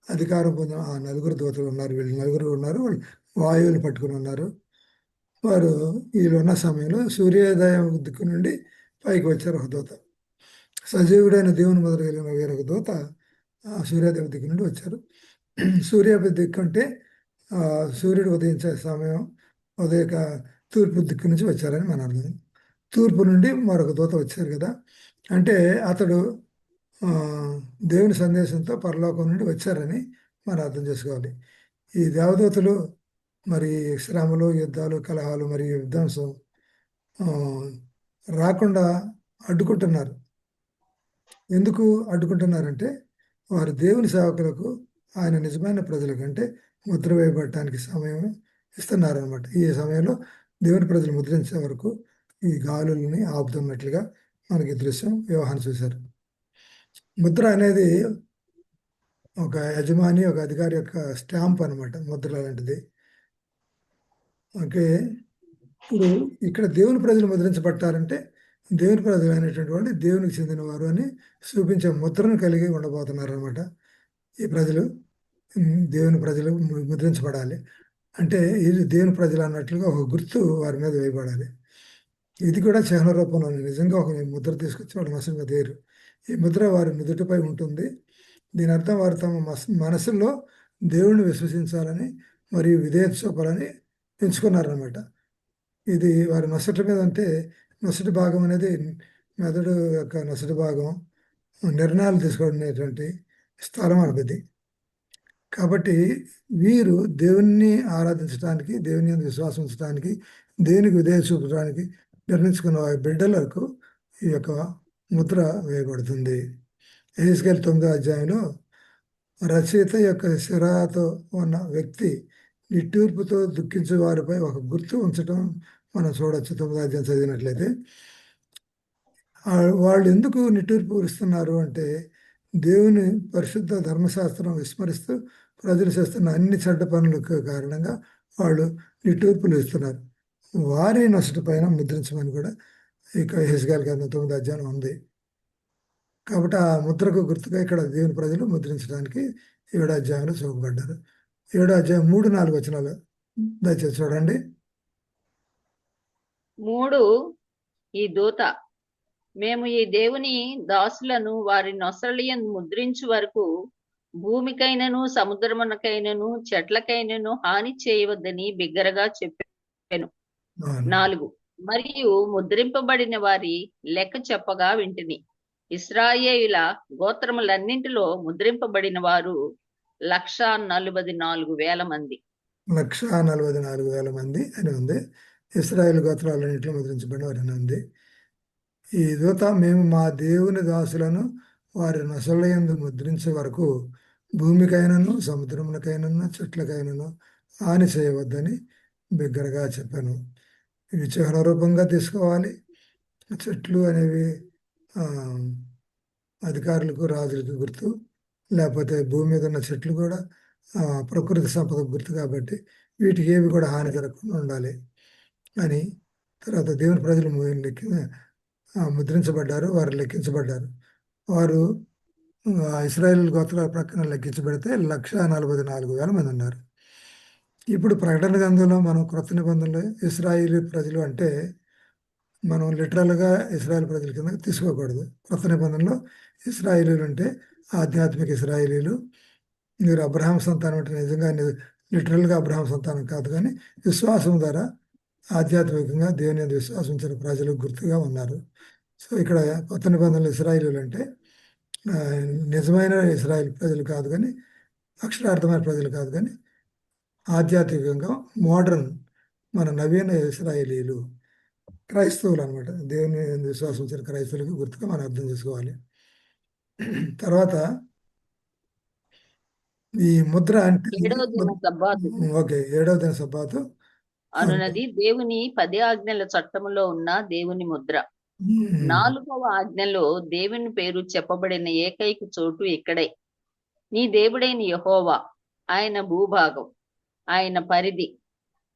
S1: అధికారం పొందిన ఆ నలుగురు దూతలు ఉన్నారు. వీళ్ళు నలుగురు ఉన్నారు, వాళ్ళు వాయువులు పట్టుకుని ఉన్నారు. వారు వీళ్ళు ఉన్న సమయంలో సూర్యోదయం దిక్కు నుండి పైకి వచ్చారు ఒక దూత. సజీవుడైన దేవుని ముద్ర కలిగిన వేరొక దూత ఆ సూర్యోదయం దిక్కు నుండి వచ్చారు. సూర్యోదయ దిక్కు అంటే సూర్యుడు ఉదయించే సమయం, తూర్పు దిక్కు నుంచి వచ్చారని మన అర్థం. తూర్పు నుండి మరొక దూత వచ్చారు కదా, అంటే అతడు దేవుని సందేశంతో పరలోకం నుండి వచ్చారని మనం అర్థం చేసుకోవాలి. ఈ దేవదూతలు మరి శ్రమలు, యుద్ధాలు, కలహాలు మరియు విధ్వంసం రాకుండా అడ్డుకుంటున్నారు. ఎందుకు అడ్డుకుంటున్నారంటే వారు దేవుని సేవకులకు, ఆయన నిజమైన ప్రజల కంటే ముద్ర వేయబడటానికి సమయం ఇస్తున్నారనమాట. ఈ సమయంలో దేవుని ప్రజలు ముద్రించే వరకు ఈ గాలుల్ని ఆపుతున్నట్లుగా మనకి దృశ్యం వ్యవహారం చూశారు. ముద్ర అనేది ఒక యజమాని, ఒక అధికారి యొక్క స్టాంప్ అనమాట, ముద్ర లాంటిది. ఓకే, ఇప్పుడు ఇక్కడ దేవుని ప్రజలు ముద్రించబట్టారంటే దేవుని ప్రజలు అనేటువంటి వాళ్ళు దేవునికి చెందినవారు అని చూపించే ముద్రను కలిగి ఉండబోతున్నారు అనమాట. ఈ ప్రజలు దేవుని ప్రజలు ముద్రించబడాలి అంటే ఇది దేవుని ప్రజలు అన్నట్లుగా ఒక గుర్తు వారి మీద వేయబడాలి. ఇది కూడా చిహ్న రూపంలో నిజంగా ఒక ముద్ర తీసుకొచ్చి వాళ్ళు మసంగా దేరు. ఈ ముద్ర వారి నుదుటిపై ఉంటుంది. దీని అర్థం వారు తమ మనసులో దేవుణ్ణి విశ్వసించాలని మరియు విధేయత చూపాలని ఎంచుకున్నారనమాట. ఇది వారి నొసటి మీద అంటే, నొసటి భాగం అనేది మెదడు యొక్క నొసటి భాగం, నిర్ణయాలు తీసుకునేటువంటి స్థలం అనేది. కాబట్టి వీరు దేవుణ్ణి ఆరాధించడానికి, దేవుని యందు విశ్వాసం ఉంచడానికి, దేవునికి విధేయత చూపడానికి నిర్ణయించుకున్న వారి బిడ్డలకు ఈ యొక్క ముద్ర వేయబడుతుంది. యెహెజ్కేలు 9వ అధ్యాయంలో రచయిత యొక్క శిరాతో ఉన్న వ్యక్తి నిట్టూర్పుతో దుఃఖించే వారిపై ఒక గుర్తు ఉంచడం మనం చూడొచ్చు. 9వ అధ్యాయం చదివినట్లయితే వాళ్ళు ఎందుకు నిట్టూర్పు ఇస్తున్నారు అంటే దేవుని పరిశుద్ధ ధర్మశాస్త్రం విస్మరిస్తూ ప్రజలు చేస్తున్న అన్ని చెడ్డ పనులకు కారణంగా వాళ్ళు నిట్టూర్పులు ఇస్తున్నారు. వారి నొసటి పైన ముద్రించమని కూడా ఇక యెహెజ్కేలు గ్రంథం 9వ అధ్యాయం ఉంది. కాబట్టి ఆ ముద్రకు గుర్తుగా ఇక్కడ దేవుని ప్రజలు ముద్రించడానికి 7వ అధ్యాయంలో చూపబడ్డారు. 7వ అధ్యాయం 3-4 వచనాలు దయచేసి చూడండి.
S3: 3 ఈ దూత, మేము ఈ దేవుని దాసులను వారి నొసలియందు ముద్రించు వరకు భూమికైనను సముద్రమునకైనను చెట్లకైనను హాని చేయవద్దని బిగ్గరగా చెప్పాను. 4 మరియు ముద్రింపబడిన వారి లెక్క చెప్పగా వింటిని. ఇశ్రాయేలుల గోత్రములన్నింటిలో ముద్రింపబడిన వారు 144,000 మంది.
S1: 144,000 మంది అని ఉంది. ఇశ్రాయేలు గోత్రాలన్నింటిలో ముద్రించబడిన వారు అని ఉంది. ఈ దూత, మేము మా దేవుని దాసులను వారి నొసలయందు ముద్రించే వరకు భూమికైనను సముద్రములకైనను చెట్లకైనను హాని చేయవద్దని బిగ్గరగా చెప్పాను. ఇవి చిహ్న రూపంగా తీసుకోవాలి. చెట్లు అనేవి అధికారులకు, రాజులకు గుర్తు, లేకపోతే భూమి మీద ఉన్న చెట్లు కూడా ప్రకృతి సంపద గుర్తు. కాబట్టి వీటికి ఏవి కూడా హాని జరగకుండా ఉండాలి అని. తర్వాత దేవుని ప్రజలు ముద్రించబడ్డారు, వారు లెక్కించబడ్డారు. వారు ఇశ్రాయేలు గోత్రాల ప్రక్కన లెక్కించబడితే 144,000 మంది ఉన్నారు. ఇప్పుడు ప్రకటన గ్రంథంలో మనం క్రొత్త నిబంధనలో ఇశ్రాయేలు ప్రజలు అంటే మనం లిటరల్గా ఇశ్రాయేల్ ప్రజల కింద తీసుకోకూడదు. క్రొత్త నిబంధనలో ఇశ్రాయేలీలు అంటే ఆధ్యాత్మిక ఇశ్రాయేలీలు. మీరు అబ్రహాం సంతానం అంటే నిజంగా లిటరల్గా అబ్రహాం సంతానం కాదు, కానీ విశ్వాసం ద్వారా ఆధ్యాత్మికంగా దేవుని యందు విశ్వాసించిన ప్రజలు గుర్తుగా ఉన్నారు. సో ఇక్కడ కొత్త నిబంధనలు ఇశ్రాయేలీలు అంటే ఆ, నిజమైన ఇశ్రాయేల్ ప్రజలు కాదు, కానీ అక్షరార్థమైన ప్రజలు కాదు, కానీ ఆధ్యాత్మికంగా మోడర్న్ మన నవీన ఇశ్రాయేలీలు క్రైస్తవులు అనమాట. దేవుని యందు విశ్వాసించిన క్రైస్తవులకు గుర్తుగా మనం అర్థం చేసుకోవాలి. తర్వాత ఈ ముద్ర అంటే
S3: ఏడవ దిన సబ్బాతు
S1: ఓకే, 7వ దిన సబ్బాతు
S3: అనునది దేవుని 10 ఆజ్ఞల చట్టములో ఉన్న దేవుని ముద్ర. 4వ ఆజ్ఞలో దేవుని పేరు చెప్పబడిన ఏకైక చోటు ఇక్కడే. నీ దేవుడైన యెహోవా, ఆయన భూభాగం, ఆయన పరిధి,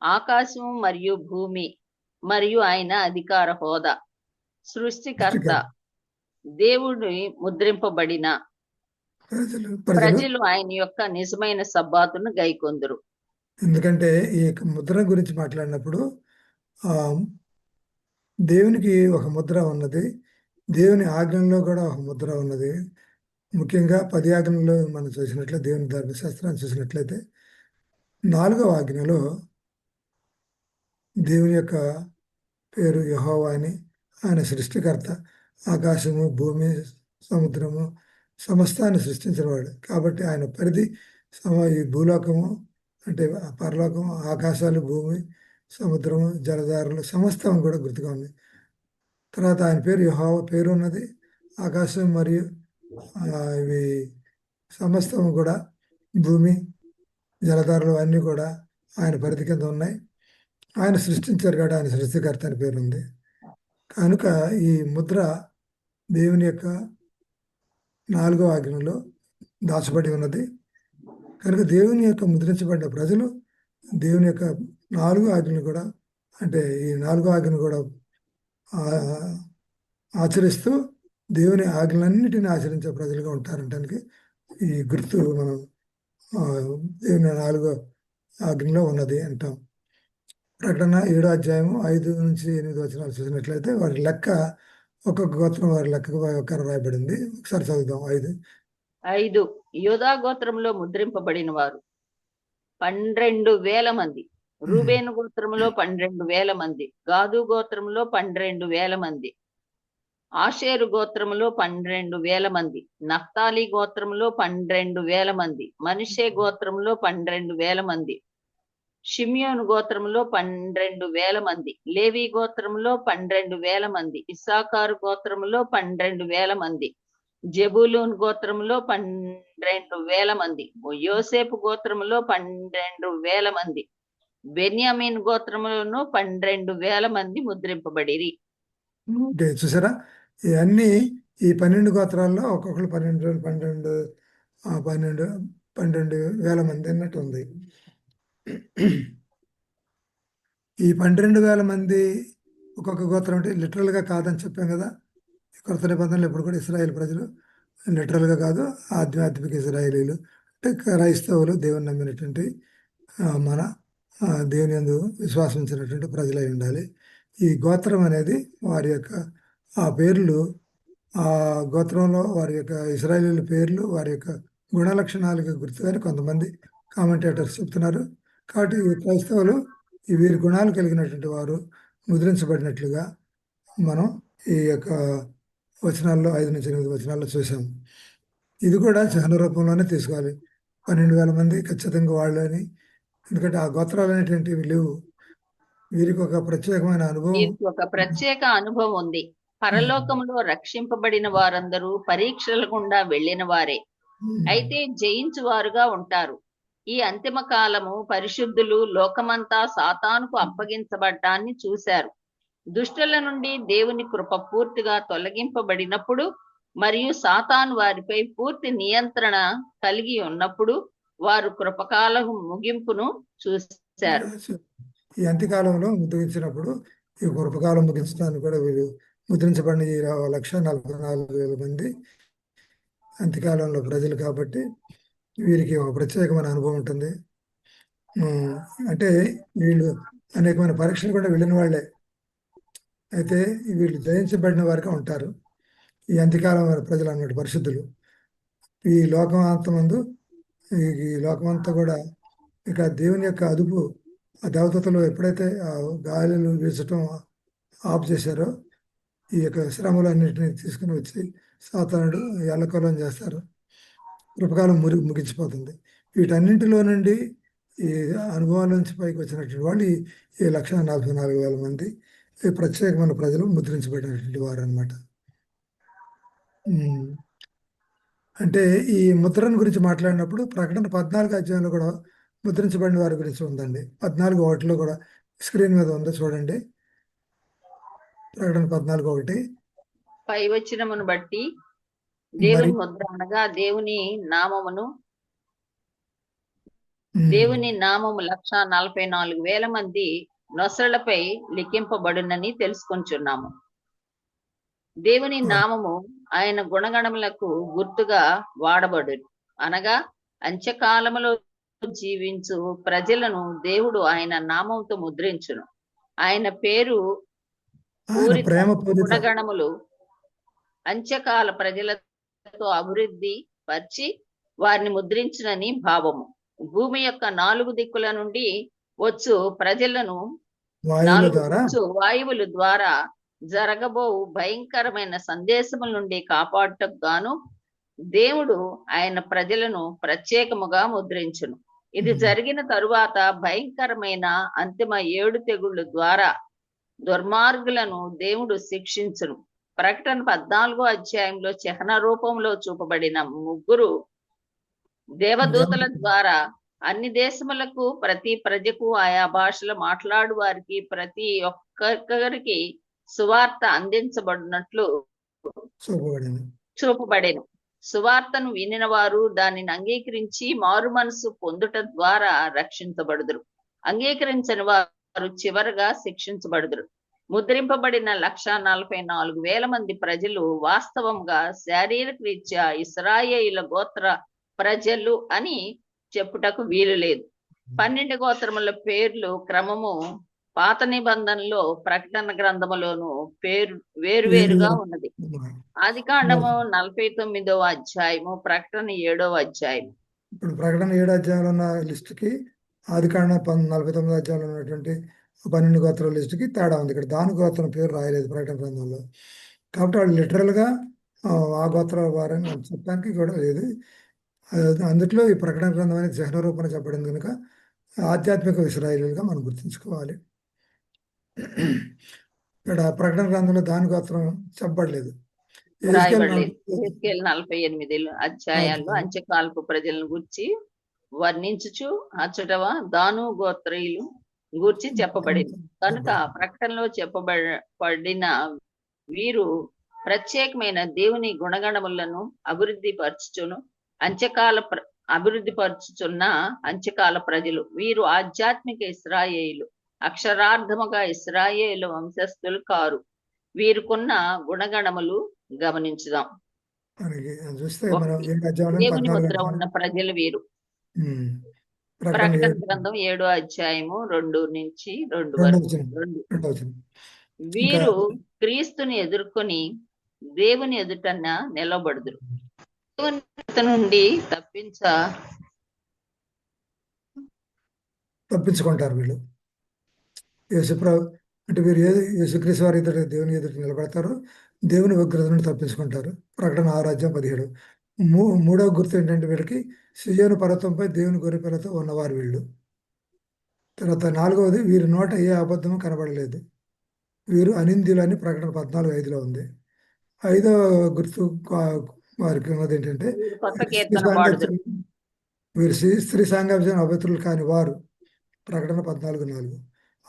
S3: ఆకాశం మరియు భూమి మరియు ఆయన అధికార హోదా, సృష్టికర్త, దేవుడి ముద్రింపబడిన ప్రజలు ఆయన యొక్క నిజమైన సబ్బాతును గైకొందురు.
S1: ఎందుకంటే ఈ ముద్ర గురించి మాట్లాడినప్పుడు ఆ దేవునికి ఒక ముద్ర ఉన్నది, దేవుని ఆజ్ఞలో కూడా ఒక ముద్ర ఉన్నది. ముఖ్యంగా 10 ఆజ్ఞల్లో మనం చూసినట్లయితే, దేవుని ధర్మశాస్త్రాన్ని చూసినట్లయితే 4వ ఆజ్ఞలో దేవుని యొక్క పేరు యెహోవా అని, ఆయన సృష్టికర్త, ఆకాశము, భూమి, సముద్రము సమస్తాన్ని సృష్టించినవాడు. కాబట్టి ఆయన పరిధి ఈ భూలోకము అంటే పరలోకము, ఆకాశాలు, భూమి, సముద్రము, జలధారలు సమస్తం కూడా గుర్తుగా ఉంది. తర్వాత ఆయన పేరు యెహోవా పేరు ఉన్నది. ఆకాశం మరియు ఇవి సమస్తం కూడా, భూమి, జలధారలు అన్నీ కూడా ఆయన పరిధి కింద ఉన్నాయి. ఆయన సృష్టించారు కాబట్టి ఆయన సృష్టికర్త అని పేరు ఉంది. కనుక ఈ ముద్ర దేవుని యొక్క 4వ ఆజ్ఞలో దాచబడి ఉన్నది. కనుక దేవుని యొక్క ముద్రించబడ్డ ప్రజలు దేవుని యొక్క 4 ఆజ్ఞలు కూడా, అంటే ఈ 4 ఆజ్ఞలు కూడా ఆచరిస్తూ దేవుని ఆజ్ఞలన్నిటిని ఆచరించే ప్రజలుగా ఉంటారంటానికి ఈ గుర్తు మనం దేవుని 4వ ఆజ్ఞలో ఉన్నది అంటాం. ప్రకటన 7వ అధ్యాయము 5 నుంచి 8 వచనాలు చూసినట్లయితే వారి లెక్క, ఒక్కొక్క గోత్రం వారి లెక్కకు రాయబడింది. ఒకసారి చదువుదాం.
S3: 5 యూదా గోత్రంలో ముద్రింపబడిన వారు 12,000 మంది. రూబేను గోత్రములో 12,000 మంది. గాదు గోత్రములో 12,000 మంది. ఆషేరు గోత్రములో 12,000 మంది. నఫ్తాలి గోత్రములో 12,000 మంది. మనష్షే గోత్రములో 12,000 మంది. షిమ్యోను గోత్రములో 12,000 మంది. లేవి గోత్రములో 12,000 మంది. ఇస్సాకారు గోత్రములో 12,000 మంది. జెబూలూన్ గోత్రములో 12,000 మంది. యోసేపు గోత్రములో 12,000 మంది. బెన్యామీన్ గోత్రములను 12,000 మంది ముద్రింపబడిరి.
S1: చూసారా, ఇవన్నీ ఈ 12 గోత్రాల్లో ఒక్కొక్కరు 12,000 మంది అన్నట్టు ఉంది. ఈ 12,000 మంది ఒక్కొక్క గోత్రం అంటే లిటరల్గా కాదని చెప్పాం కదా. కొత్త నిబంధనలు ఎప్పుడు కూడా ఇశ్రాయేల్ ప్రజలు లిటరల్గా కాదు, ఆధ్యాత్మిక ఇశ్రాయేలీలు అంటే క్రైస్తవులు, దేవుని నమ్మినటువంటి మన దేవుని యందు విశ్వాసించినటువంటి ప్రజలై ఉండాలి. ఈ గోత్రం అనేది వారి యొక్క ఆ పేర్లు, ఆ గోత్రంలో వారి యొక్క ఇశ్రాయేలీల పేర్లు, వారి యొక్క గుణ లక్షణాలకు గుర్తుగానే కొంతమంది కామెంటేటర్స్ చెప్తున్నారు. కాబట్టి ఈ క్రైస్తవులు ఈ వీరి గుణాలు కలిగినటువంటి వారు ముద్రించబడినట్లుగా మనం ఈ యొక్క వచనాల్లో 5 నుంచి 8 వచనాల్లో చూసాం. ఇది కూడా చిహ్న రూపంలోనే తీసుకోవాలి. 12,000 మంది ఖచ్చితంగా వాళ్ళు అని, ఎందుకంటే ఆ గోత్రాలు అనేటువంటివి లేవు. వీరికి ఒక ప్రత్యేకమైన అనుభవం,
S3: వీరికి ఒక ప్రత్యేక అనుభవం ఉంది. పరలోకంలో రక్షింపబడిన వారందరూ పరీక్షల గుండా వెళ్ళిన వారే, అయితే జయించు వారుగా ఉంటారు. ఈ అంతిమ కాలము పరిశుద్ధులు లోకమంతా సాతానుకు అప్పగించబడ్డాన్ని చూశారు. దుష్టుల నుండి దేవుని కృప పూర్తిగా తొలగింపబడినప్పుడు మరియు సాతాను వారిపై పూర్తి నియంత్రణ కలిగి ఉన్నప్పుడు వారు కృపకాల ముగింపును చూశారు.
S1: ఈ అంత్యకాలంలో ముద్రించినప్పుడు ఈ కృపకాలం ముగించడానికి కూడా వీరు ముద్రించబడిన ఈ 1,44,000 మంది అంత్యకాలంలో ప్రజలు కాబట్టి వీరికి ఒక ప్రత్యేకమైన అనుభవం ఉంటుంది. అంటే వీళ్ళు అనేకమైన పరీక్షలు కూడా వెళ్ళిన వాళ్ళే, అయితే వీళ్ళు జయించబడిన వారిగా ఉంటారు. ఈ అంత్యకాలం ప్రజలు అన్నట్టు పరిశుద్ధులు. ఈ లోకమంతమందు ఈ లోకమంతా కూడా ఇక దేవుని యొక్క అదుపు ఆ దేవదూతలు ఎప్పుడైతే ఆ గాలులు వీచటం ఆఫ్ చేశారో ఈ యొక్క శ్రమలన్నింటినీ తీసుకుని వచ్చి సాతానుడు ఎల్లకల్లం చేస్తారు. కృపకాలం ముగించిపోతుంది. వీటన్నింటిలో నుండి ఈ అనుభవాల నుంచి పైకి వచ్చినటువంటి వాళ్ళు ఈ 1,44,000 మంది ఈ ప్రత్యేకమైన ప్రజలు ముద్రించబడినటువంటి వారు అనమాట. అంటే ఈ ముద్రను గురించి మాట్లాడినప్పుడు ప్రకటన 14 అధ్యాయంలో కూడా ముద్రించబడిన వారి గురించి ఉందండి. 14:1 కూడా స్క్రీన్ మీద ఉందో చూడండి. ప్రకటన 14:1
S3: పై వచనమును బట్టి దేవుని ముద్ర అనగా దేవుని నామమును దేవుని నామము 1,44,000 మంది నొసళ్లపై లిఖింపబడునని తెలుసుకొంచున్నాము. దేవుని నామము ఆయన గుణగణములకు గుర్తుగా వాడబడు అనగా అంత్యకాలములో జీవించు ప్రజలను దేవుడు ఆయన నామంతో ముద్రించును. ఆయన పేరు గుణగణములు అంత్యకాల ప్రజలతో అభివృద్ధి పరిచి వారిని ముద్రించునని భావము. భూమి యొక్క 4 దిక్కుల నుండి వచ్చు ప్రజలను వాయువుల ద్వారా జరగబో భయంకరమైన సందేశముల నుండి కాపాడుటకు గాను దేవుడు ఆయన ప్రజలను ప్రత్యేకముగా ముద్రించును. ఇది జరిగిన తరువాత భయంకరమైన అంతిమ 7 తెగుళ్ళ ద్వారా దుర్మార్గులను దేవుడు శిక్షించును. ప్రకటన 14వ అధ్యాయంలో చిహ్న రూపంలో చూపబడిన 3 దేవదూతల ద్వారా అన్ని దేశములకు ప్రతి ప్రజకు ఆయా భాషలు మాట్లాడు వారికి ప్రతి ఒక్కరికి సువార్త అందించబడినట్లు చూపబడెను. సువార్తను వినిన వారు దానిని అంగీకరించి మారు మనసు పొందుట ద్వారా రక్షించబడుదురు. అంగీకరించని వారు చివరగా శిక్షించబడుదురు. ముద్రింపబడిన 1,44,000 మంది ప్రజలు వాస్తవంగా శారీరక రీత్యా ఇశ్రాయేలు గోత్ర ప్రజలు అని చెప్పుటకు వీలు లేదు. 12 గోత్రముల పేర్లు క్రమము పాత నిబంధనలో ప్రకటన గ్రంథములోను వేరువేరుగా ఉన్నది. ఆదికాండము 49వ అధ్యాయము, ప్రకటన 7వ అధ్యాయము.
S1: ఇప్పుడు ప్రకటన 7 అధ్యాయంలో ఉన్న లిస్టుకి ఆదికాండ 49వ అధ్యాయంలో ఉన్నటువంటి 12 గోత్రాల లిస్టుకి తేడా ఉంది. ఇక్కడ దాని గోత్రం పేరు రాయలేదు ప్రకటన గ్రంథంలో. కాబట్టి వాళ్ళు లిటరల్గా ఆ గోత్ర వారని చెప్పడానికి కూడా లేదు. అందుట్లో ఈ ప్రకటన గ్రంథం అనేది చిహ్న రూపణ చెప్పడం కనుక ఆధ్యాత్మిక ఇశ్రాయేలుగా మనం గుర్తుంచుకోవాలి. ఇక్కడ ప్రకటన గ్రంథంలో దాని గోత్రం చెప్పబడలేదు.
S3: 48 అధ్యాయాల్లో అంత్యకాలపు ప్రజలను గూర్చి వర్ణించుచు అచ్చటవ దాను గోత్రీయులు గూర్చి చెప్పబడింది కనుక ప్రకటనలో చెప్పబడిన వీరు ప్రత్యేకమైన దేవుని గుణగణములను అభివృద్ధి పరచుచున్న అంత్యకాల ప్రజలు. వీరు ఆధ్యాత్మిక ఇశ్రాయేలు, అక్షరార్థముగా ఇశ్రాయేలు వంశస్థులు కారు. వీరికున్న గుణగణములు గమనించుదాం. దేవుని ముద్ర ఉన్న ప్రజలు వీరు. ప్రకటన గ్రంథం 7వ అధ్యాయము 2 నుంచి 2 వరకు. వీరు క్రీస్తుని ఎదుర్కొని దేవుని ఎదుటన నిలబడుదురు. దేవుని నుండి
S1: తప్పించుకుంటారు వీళ్ళు. యేసుప్రభు అంటే వీరు యేసుక్రీస్తు వారి ఎదుట దేవుని ఎదుట నిలబడతారు, దేవుని ఉగ్రత నుండి తప్పించుకుంటారు. ప్రకటన 6:17. మూడవ గుర్తు ఏంటంటే వీళ్ళకి సియోను పర్వతంపై దేవుని గొర్రెపిల్లతో ఉన్నవారు వీళ్ళు. తర్వాత 4వది వీరి నోట ఏ అబద్ధము కనబడలేదు, వీరు అనింద్యులు అని ప్రకటన 14:5లో ఉంది. 5వ గుర్తు వారికి ఉన్నది ఏంటంటే వీరు స్త్రీ సాంగత్యం అభ్యర్థులు కాని వారు, ప్రకటన 14:4.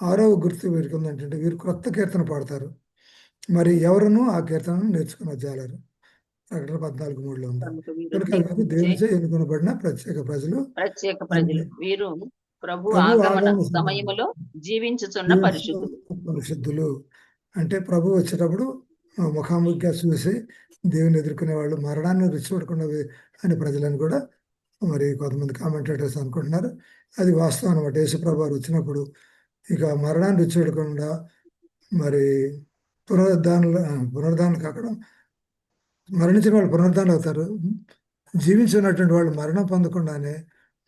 S1: 6వ గుర్తు వీరికి ఉందంటే వీరు క్రొత్త కీర్తన పాడతారు, మరి ఎవరునూ ఆ కీర్తనను నేర్చుకుని జాలరు, ప్రకటన 14:3లో ఉంది. కనుక దేవునిచే ఎన్నుకొనబడిన ప్రత్యేక ప్రజలు.
S3: వీరు ప్రభు ఆగమన సమయములో జీవించుచున్న
S1: పరిశుద్ధులు. అంటే ప్రభు వచ్చేటప్పుడు ముఖాముఖిగా చూసి దేవుని ఎదుర్కొనే వాళ్ళు, మరణాన్ని రుచి చూడకుండా అని ప్రజలను కూడా మరి కొంతమంది కామెంటేటర్స్ అనుకుంటున్నారు. అది వాస్తవం అనమాట. యేసుప్రభు వారు వచ్చినప్పుడు ఇక మరణాన్ని రుచి చూడకుండా మరి పునరుద్ధానం కాకుండా మరణించిన వాళ్ళు పునరుద్ధానం అవుతారు. జీవించినటువంటి వాళ్ళు మరణం పొందకుండానే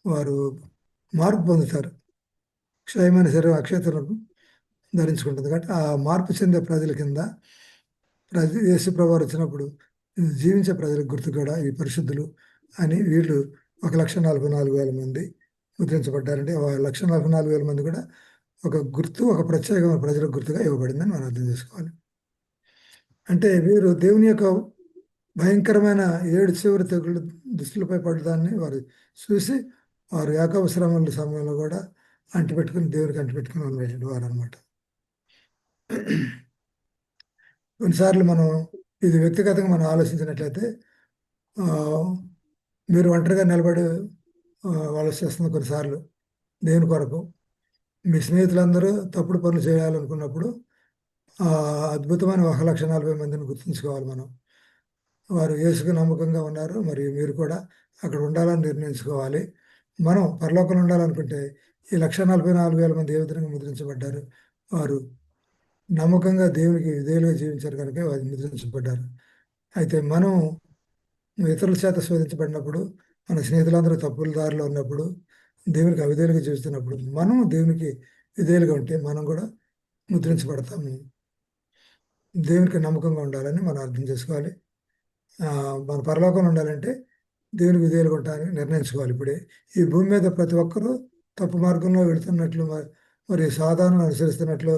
S1: వారు మార్పు పొందుతారు. క్షయమైన శరీరం అక్షయతలను ధరించుకుంటుంది. కాబట్టి ఆ మార్పు చెందే ప్రజల కింద యేసు ప్రభువారు వచ్చినప్పుడు జీవించే ప్రజలకు గుర్తు కూడా ఈ పరిశుద్ధులు అని వీళ్ళు 1,44,000 మంది ముద్రించబడ్డారంటే 1,44,000 మంది కూడా ఒక గుర్తు, ఒక ప్రత్యేకమైన ప్రజలకు గుర్తుగా ఇవ్వబడిందని మనం అర్థం చేసుకోవాలి. అంటే వీరు దేవుని యొక్క భయంకరమైన 7 చివరి తెగుళ్ళు దుస్తులపై పడ్డదాన్ని వారు చూసి వారు యాకోబు శ్రమల సమయంలో కూడా అంటిపెట్టుకుని దేవునికి అంటిపెట్టుకుని ఉన్నటువంటి వారు అనమాట. కొన్నిసార్లు మనం ఇది వ్యక్తిగతంగా మనం ఆలోచించినట్లయితే మీరు ఒంటరిగా నిలబడి ఆలోచిస్తుంది కొన్నిసార్లు దేవుని కొరకు. మీ స్నేహితులందరూ తప్పుడు పనులు చేయాలనుకున్నప్పుడు అద్భుతమైన 1,40,000 మందిని గుర్తుంచుకోవాలి మనం. వారు యేసుకు నమ్మకంగా ఉన్నారు, మరియు మీరు కూడా అక్కడ ఉండాలని నిర్ణయించుకోవాలి. మనం పరలోకంలో ఉండాలనుకుంటే ఈ 1,44,000 మంది ఏ విధంగా ముద్రించబడ్డారు? వారు నమ్మకంగా దేవునికి విధేయులుగా జీవించారు కనుక వారు ముద్రించబడ్డారు. అయితే మనం ఇతరుల చేత శోధించబడినప్పుడు, మన స్నేహితులందరూ తప్పుల దారిలో ఉన్నప్పుడు, దేవునికి అవిధేయులుగా జీవిస్తున్నప్పుడు మనం దేవునికి విధేయులుగా ఉంటే మనం కూడా ముద్రించబడతాము. దేవునికి నమ్మకంగా ఉండాలని మనం అర్థం చేసుకోవాలి. మన పరలోకంలో ఉండాలంటే దేవునికి విధేయులుగా ఉంటారని నిర్ణయించుకోవాలి. ఇప్పుడే ఈ భూమి మీద ప్రతి ఒక్కరూ తప్పు మార్గంలో వెళుతున్నట్లు, మరి సాధారణ అనుసరిస్తున్నట్లు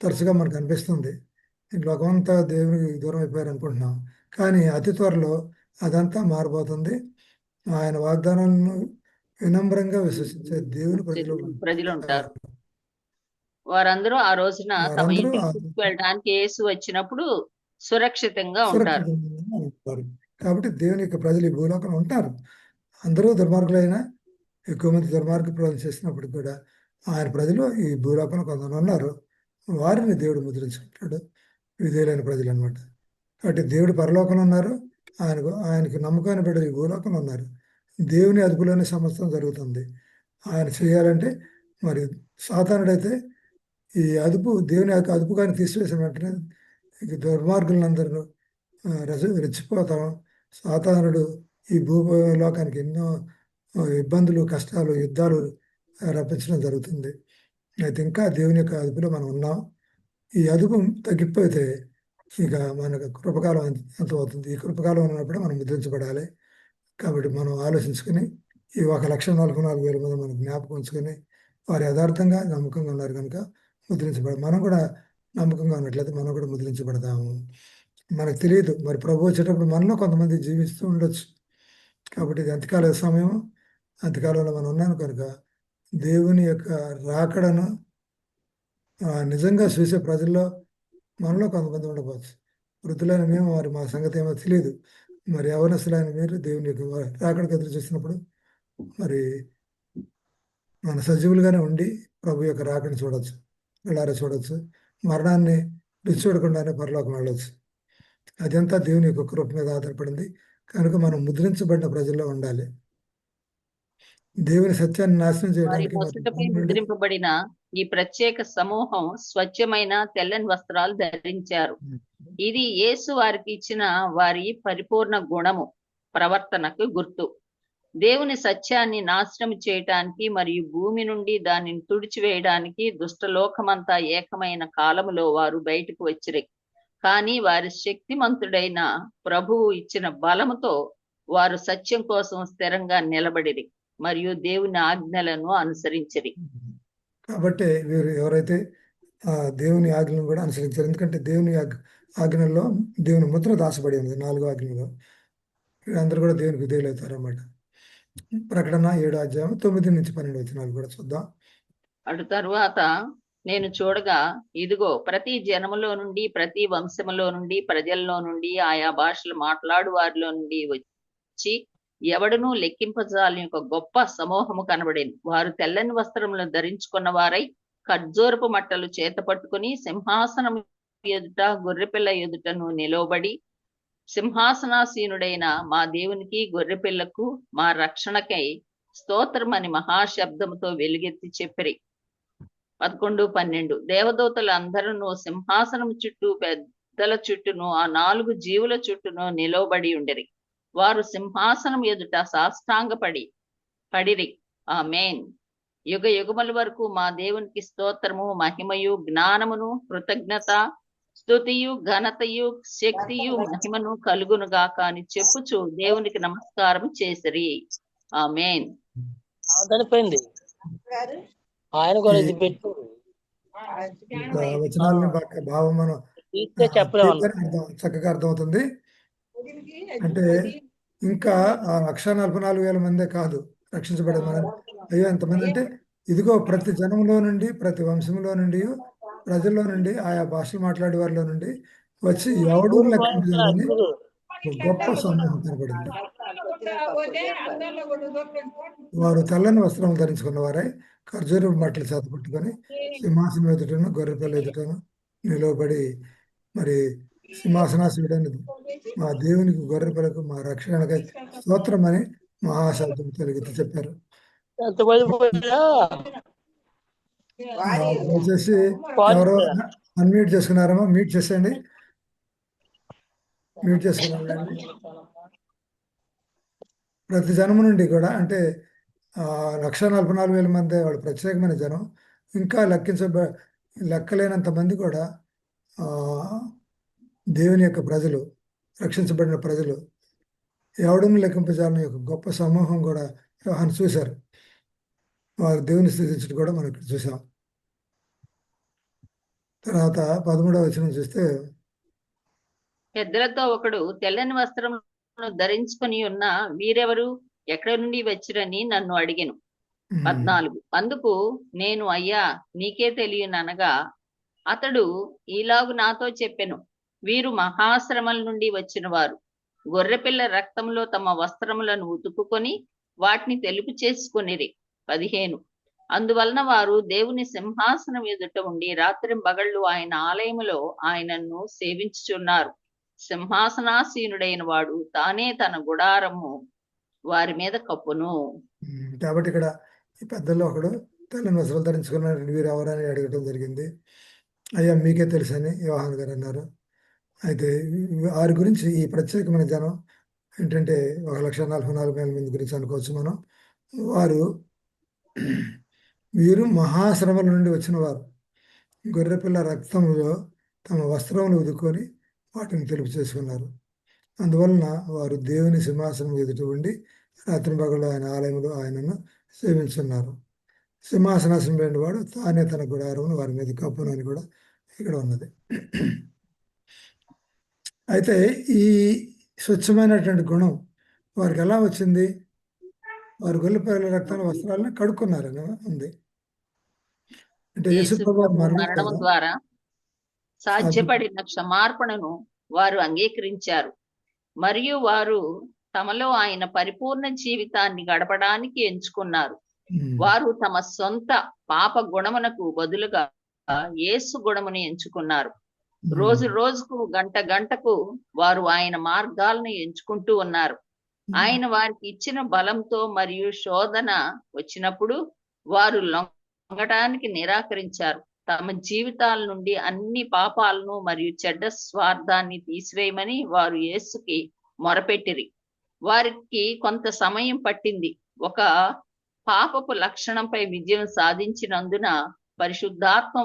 S1: తరచుగా మనకు అనిపిస్తుంది. లోకమంతా దేవునికి దూరం అయిపోయారు అనుకుంటున్నాం. కానీ అతి త్వరలో అదంతా మారిపోతుంది. ఆయన వాగ్దానాలను వినమ్రంగా విశ్వసించే దేవుని
S3: ప్రజలు ఉంటారు. వారందరూ ఆ రోజున తమ ఇంటికి తీసుకువెళ్ళడానికి యేసు వచ్చినప్పుడు సురక్షితంగా ఉంటారు.
S1: కాబట్టి దేవుని యొక్క ప్రజలు ఈ భూలోకంలో ఉంటారు. అందరూ దుర్మార్గులైనా ఎక్కువ మంది దుర్మార్గ ప్రజలు చేసినప్పుడు కూడా ఆయన ప్రజలు ఈ భూలోకంలో కొంతమంది ఉన్నారు. వారిని దేవుడు ముద్రించుకుంటాడు, విధేయులైన ప్రజలు అనమాట. కాబట్టి దేవుడు పరలోకంలో ఉన్నారు, ఆయనకు నమ్మకాన్ని బిడ్డలు ఈ భూలోకంలో ఉన్నారు. దేవుని అదుపులోనే సమస్తం జరుగుతుంది. ఆయన చేయాలంటే మరి సాతానుడైతే ఈ అదుపు దేవుని యొక్క అదుపు కానీ తీసివేసిన వెంటనే దుర్మార్గులందరూ రెచ్చిపోతాం. సాతానుడు ఈ భూలోకానికి ఎన్నో ఇబ్బందులు, కష్టాలు, యుద్ధాలు రప్పించడం జరుగుతుంది. అయితే ఇంకా దేవుని యొక్క అదుపులో మనం ఉన్నాం. ఈ అదుపు తగ్గిపోతే ఇక మనకు కృపకాలం ఎంత అవుతుంది? ఈ కృపకాలం ఉన్నప్పుడు మనం ముద్రించబడాలి. కాబట్టి మనం ఆలోచించుకొని ఈ 1,44,000 మంది మనం జ్ఞాపకం ఉంచుకొని వారు యథార్థంగా నమ్మకంగా ఉన్నారు కనుక ముద్రించబడ, మనం కూడా నమ్మకంగా ఉన్నట్లయితే మనం కూడా ముద్రించబడతాము. మనకు తెలియదు, మరి ప్రభు వచ్చేటప్పుడు మనలో కొంతమంది జీవిస్తూ ఉండొచ్చు. కాబట్టి ఇది అంతకాల సమయం, అంతకాలంలో మనం ఉన్నాను కనుక దేవుని యొక్క రాకడను నిజంగా చూసే ప్రజల్లో మనలో కొంతమంది ఉండవచ్చు. వృద్ధులైన మేము మరి మా సంగతి ఏమో తెలియదు. మరి యవనస్తులైన మీరు దేవుని యొక్క రాకడకు ఎదురు చూసినప్పుడు మరి మన సజీవులుగానే ఉండి ప్రభు యొక్క రాకడిని చూడవచ్చు, వెళ్ళారా చూడవచ్చు. మరణాన్ని రుచి చూడకుండానే పరలోకం వెళ్ళవచ్చు. అదంతా దేవుని యొక్క కృప మీద ఆధారపడింది కనుక మనం ముద్రించబడిన ప్రజల్లో ఉండాలి. దేవుని సత్యాన్ని నాశనం చేయడానికి
S3: ముద్రింపబడిన ఈ ప్రత్యేక సమూహం స్వచ్ఛమైన తెల్లని వస్త్రాలు ధరించారు. ఇది యేసు వారికి ఇచ్చిన వారి పరిపూర్ణ గుణము, ప్రవర్తనకు గుర్తు. దేవుని సత్యాన్ని నాశనం చేయటానికి మరియు భూమి నుండి దానిని తుడిచివేయడానికి దుష్టలోకమంతా ఏకమైన కాలములో వారు బయటకు వచ్చిరి. కానీ వారి శక్తిమంతుడైన ప్రభువు ఇచ్చిన బలముతో వారు సత్యం కోసం స్థిరంగా నిలబడిరి మరియు దేవుని ఆజ్ఞలను అనుసరించరి.
S1: కాబట్టి వీరు ఎవరైతే దేవుని ఆజ్ఞలను కూడా అనుసరించారు, ఎందుకంటే దేవుని ఆజ్ఞల్లో దేవుని ముద్ర దాచబడి ఉంది. 4 ఆజ్ఞలో వీళ్ళందరూ కూడా దేవునికి విధేయులు అవుతారు అన్నమాట. ప్రకటన 7:9-12 కూడా చూద్దాం.
S3: అటు తరువాత నేను చూడగా ఇదిగో ప్రతి జనములో నుండి, ప్రతి వంశములో నుండి, ప్రజల్లో నుండి, ఆయా భాషలు మాట్లాడు వారిలో నుండి వచ్చి ఎవడునూ లెక్కింపజాలని ఒక గొప్ప సమూహము కనబడింది. వారు తెల్లని వస్త్రములను ధరించుకున్న వారై ఖర్జూరపు మట్టలు చేత పట్టుకుని సింహాసనం ఎదుట గొర్రెపిల్ల ఎదుటను నిలవబడి సింహాసనాసీనుడైన మా దేవునికి గొర్రెపిల్లకు మా రక్షణకై స్తోత్రమని మహాశబ్దముతో వెలుగెత్తి చెప్పిరి. 11-12 దేవదూతలు అందరూ సింహాసనం చుట్టూ, పెద్దల చుట్టూను, ఆ 4 జీవుల చుట్టూను నిలవబడి ఉండిరి. వారు సింహాసనం ఎదుట పడిరి. ఆమేన్. యుగ యుగముల వరకు మా దేవునికి స్తోత్రము, మహిమయు, జ్ఞానమును, కృతజ్ఞత, స్తుతియు, ఘనతయు, శక్తియు, మహిమను కలుగును గాక అని చెప్పుచు దేవునికి నమస్కారం చేసిరి. ఆమేన్.
S4: చనిపోయింది ఆయన కూడా ఇది పెట్టు
S1: వచనాలని భావం మనం
S4: తీస్తే చెప్పలేమన్నా.
S1: చక్కగా అర్థమవుతుంది. అంటే ఇంకా 1,44,000 మందే కాదు రక్షించబడేది. మన అయ్యో ఎంతమంది అంటే, ఇదిగో ప్రతి జనంలో నుండి, ప్రతి వంశంలో నుండి, ప్రజల్లో నుండి, ఆయా భాషలు మాట్లాడే వారిలో నుండి వచ్చి ఎవడూ లెక్కించలేని గొప్ప సమూహం కనబడింది. వారు తెల్లని వస్త్రం ధరించుకున్న వారై ఖర్జూరపు బట్టలు చేత పట్టుకొని సింహాసనం ఎదుటను గొర్రెపిల్ల ఎదుటను నిలవబడి, మరి సింహాసనాసీనుడైన మా దేవునికి, గొర్రెపిల్లకు, మా రక్షణకై స్తోత్రం అని మహాశబ్దం తెలుగుతూ చెప్పారు. దయచేసి ఎవరో అన్మ్యూట్ చేసుకున్నారమ్మా, మ్యూట్ చేసేయండి. మ్యూట్ చేసుకున్నారండి. ప్రతి జనము నుండి కూడా, అంటే 1,44,000 మంది వాళ్ళు ప్రత్యేకమైన జనం. ఇంకా లెక్కలేనంత మంది కూడా దేవుని యొక్క ప్రజలు, రక్షించబడిన ప్రజలు, ఎవడను లెక్కింపజాలని యొక్క గొప్ప సమూహం కూడా యోహాను చూశారు. వారు దేవుని స్థితించడం కూడా మనం ఇక్కడ చూసాం. తర్వాత 13వ వచనం చూస్తే,
S3: పెద్దలతో ఒకడు తెల్లని వస్త్రమును ధరించుకొని ఉన్న వీరెవరు, ఎక్కడి నుండి వచ్చిరని నన్ను అడిగెను. 14. అందుకు నేను, అయ్యా నీకే తెలియననగా అతడు ఈలాగు నాతో చెప్పెను, వీరు మహాశ్రమల నుండి వచ్చిన వారు, గొర్రెపిల్ల రక్తంలో తమ వస్త్రములను ఉతుకుకొని వాటిని తెలుపు చేసుకొనిరి. 15. అందువలన వారు దేవుని సింహాసనం ఎదుట ఉండి రాత్రింబగళ్ళు ఆయన ఆలయములో ఆయనను సేవించుచున్నారు. సింహాసనాసీనుడైన వాడు తానే తన గుడారము వారి మీద కప్పును.
S1: కాబట్టి ఇక్కడ ఈ పెద్దల్లో ఒకడు తెల్లని వస్త్రాలు ధరించుకున్న వీరు ఎవరని అడగటం జరిగింది. అయ్యా మీకే తెలుసని యోహాను గారు అన్నారు. అయితే వారి గురించి, ఈ ప్రత్యేకమైన జనం ఏంటంటే 1,44,000 మంది గురించి అనుకోవచ్చు మనం. వీరు మహాశ్రమల నుండి వచ్చిన వారు, గొర్రెపిల్ల రక్తంలో తమ వస్త్రములు ఉదుకొని వాటిని తెలుపు చేసుకున్నారు. అందువలన వారు దేవుని సింహాసనం ఎదుట ఉండి రాత్రింబగళ్ళు ఆయన ఆలయంలో ఆయనను సేవించున్నారు. సింహాసనాసనం వాడు తానే తన గుడారమును వారి మీద కప్పును అని కూడా ఇక్కడ ఉన్నది. అయితే ఈ స్వచ్ఛమైనటువంటి గుణం వారికి ఎలా వచ్చింది? వారు గొర్రెపిల్ల రక్తాల వస్త్రాలను కడుక్కున్నారని ఉంది. అంటే యేసుప్రభువు
S3: మరణము ద్వారా సాధ్యపడిన క్షమార్పణను వారు అంగీకరించారు, మరియు వారు తమలో ఆయన పరిపూర్ణ జీవితాన్ని గడపడానికి ఎంచుకున్నారు. వారు తమ సొంత పాప గుణమునకు బదులుగా యేసు గుణమును ఎంచుకున్నారు. రోజు రోజుకు, గంట గంటకు వారు ఆయన మార్గాలను ఎంచుకుంటూ ఉన్నారు. ఆయన వారికి ఇచ్చిన బలంతో మరియు శోధన వచ్చినప్పుడు వారు లొంగటానికి నిరాకరించారు. తమ జీవితాల నుండి అన్ని పాపాలను మరియు చెడ్డ స్వార్థాన్ని తీసివేయమని వారు యేసుకి మొరపెట్టిరి. వారికి కొంత సమయం పట్టింది. ఒక పాపపు లక్షణంపై విజయం సాధించినందున పరిశుద్ధాత్మ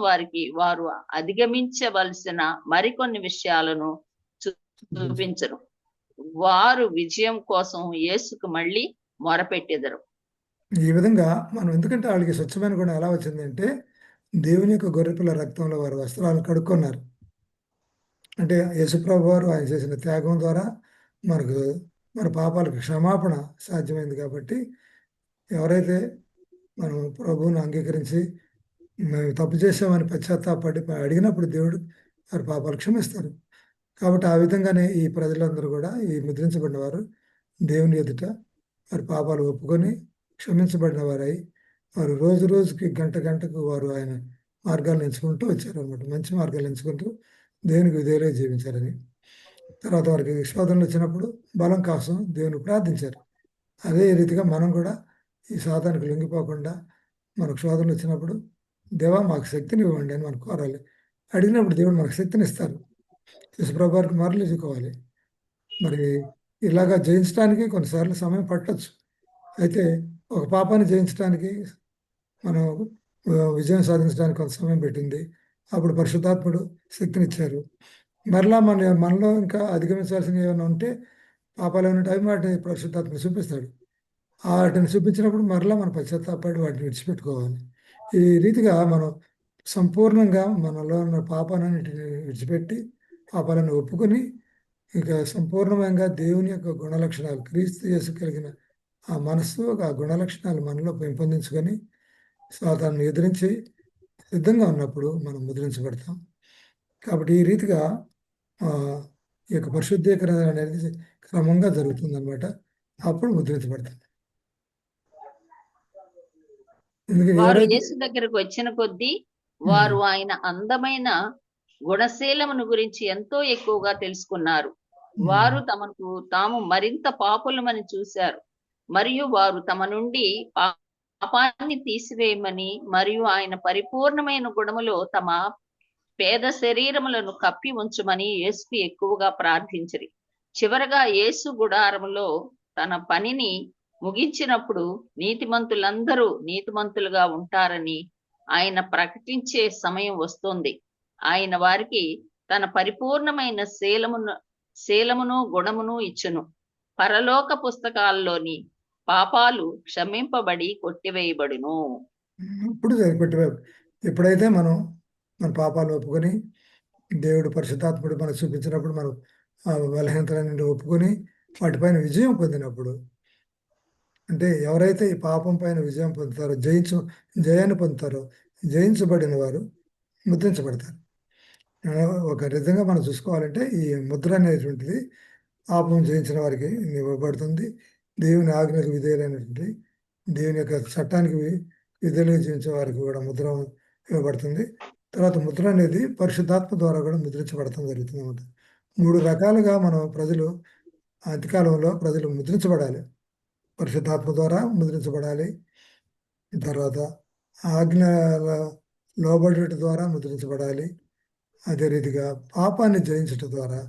S3: వారు అధిగమించవలసిన మరికొన్ని విషయాలను చూపించరు. వారు విజయం కోసం యేసుకు మళ్ళీ మొరపెట్టెదరు.
S1: ఈ విధంగా మనం, ఎందుకంటే వాళ్ళకి స్వచ్ఛమైన గుణం ఎలా వచ్చిందంటే, దేవుని యొక్క గొర్రెపిల్ల రక్తంలో వారు వస్త్రాలను కడుక్కున్నారు. అంటే యేసుప్రభు వారు ఆయన చేసిన త్యాగం ద్వారా మనకు మన పాపాలకు క్షమాపణ సాధ్యమైంది. కాబట్టి ఎవరైతే మనం ప్రభువును అంగీకరించి మేము తప్పు చేసామని పశ్చాత్తాపడి అడిగినప్పుడు దేవుడు వారి పాపాలు క్షమిస్తారు. కాబట్టి ఆ విధంగానే ఈ ప్రజలందరూ కూడా, ఈ ముద్రించబడిన వారు దేవుని ఎదుట వారి పాపాలు ఒప్పుకొని క్షమించబడిన వారై వారు రోజు రోజుకి, గంట గంటకు వారు ఆయన మార్గాలను ఎంచుకుంటూ వచ్చారు అనమాట. మంచి మార్గాలు ఎంచుకుంటూ దేవునికి విధేయులై జీవించారని. తర్వాత వారికి శోధనలు వచ్చినప్పుడు బలం కోసం దేవుని ప్రార్థించారు. అదే రీతిగా మనం కూడా ఈ సాతానికి లొంగిపోకుండా మనకు శోధనలు వచ్చినప్పుడు, దేవా మాకు శక్తిని ఇవ్వండి అని మనం కోరాలి. అడిగినప్పుడు దేవుడు మనకు శక్తిని ఇస్తారు. యేసుప్రభు వారికి మరలించుకోవాలి. మరి ఇలాగా జయించడానికి కొన్నిసార్లు సమయం పట్టొచ్చు. అయితే ఒక పాపాన్ని జయించడానికి మనం విజయం సాధించడానికి కొంత సమయం పెట్టింది. అప్పుడు పరిశుద్ధాత్ముడు శక్తినిచ్చారు. మరలా మనలో ఇంకా అధిగమించాల్సినవి ఏమైనా ఉంటే పాపాలు ఏమైనా టైం వాటిని పరిశుద్ధాత్ముడు చూపిస్తాడు. వాటిని చూపించినప్పుడు మరలా మనం పశ్చాత్తాపడి వాటిని విడిచిపెట్టుకోవాలి. ఈ రీతిగా మనం సంపూర్ణంగా మనలో ఉన్న పాపాలన్నిటిని విడిచిపెట్టి పాపాలను ఒప్పుకొని ఇక సంపూర్ణంగా దేవుని యొక్క గుణలక్షణాలు క్రీస్తు యేసు కలిగిన ఆ మనస్సు ఆ గుణలక్షణాలు మనలో పెంపొందించుకొని సాతాన్ని ఎదిరించి సిద్ధంగా ఉన్నప్పుడు మనం ముద్రించబడతాం. కాబట్టి ఈ రీతిగా ఆ, ఈ యొక్క పరిశుద్ధీకరణ అనేది క్రమంగా జరుగుతుందన్నమాట. అప్పుడు ముద్రించబడతాం. ఎందుకంటే
S3: వారు
S1: ఎవరైతే
S3: యేసు దగ్గరకు వచ్చిన కొద్దీ వారు ఆయన అందమైన గుణశీలమును గురించి ఎంతో ఎక్కువగా తెలుసుకున్నారు. వారు తమకు తాము మరింత పాపులమని చూశారు మరియు వారు తమ నుండి పాపాన్ని తీసివేయమని మరియు ఆయన పరిపూర్ణమైన గుణములో తమ పేద శరీరములను కప్పి ఉంచమని యేసుకు ఎక్కువగా ప్రార్థించిరి. చివరగా యేసు గుడారములో తన పనిని ముగించినప్పుడు నీతిమంతులందరూ నీతిమంతులుగా ఉంటారని ఆయన ప్రకటించే సమయం వస్తుంది. ఆయన వారికి తన పరిపూర్ణమైన శీలమును గుణమును ఇచ్చును. పరలోక పుస్తకాల్లోని పాపాలు క్షమింపబడి కొట్టివేయబడును.
S1: ఇప్పుడు ఎప్పుడైతే మనం మన పాపాలు ఒప్పుకొని దేవుడు పరిశుద్ధాత్ముడు మనకు చూపించినప్పుడు మనం ఆ బలహీనతల నుండి ఒప్పుకొని వాటిపైన విజయం పొందినప్పుడు, అంటే ఎవరైతే ఈ పాపం పైన విజయం పొందుతారో జయాన్ని పొందుతారో జయించబడిన వారు ముద్రించబడతారు. ఒక విధంగా మనం చూసుకోవాలంటే ఈ ముద్ర అనేటువంటిది పాపం జయించిన వారికి ఇవ్వబడుతుంది. దేవుని ఆజ్ఞకు విధేయులైనటువంటి దేవుని యొక్క చట్టానికి విధేయులుగా జీవించే వారికి కూడా ముద్ర ఇవ్వబడుతుంది. తర్వాత ముద్ర అనేది పరిశుద్ధాత్మ ద్వారా కూడా ముద్రించబడటం జరుగుతుంది అన్నమాట. 3 రకాలుగా మనం అంత్యకాలంలో ప్రజలు ముద్రించబడాలి. పరిశుద్ధాత్మ ద్వారా ముద్రించబడాలి. తర్వాత ఆజ్ఞల లోబడుట ద్వారా ముద్రించబడాలి. అదే రీతిగా పాపాన్ని జయించడం ద్వారా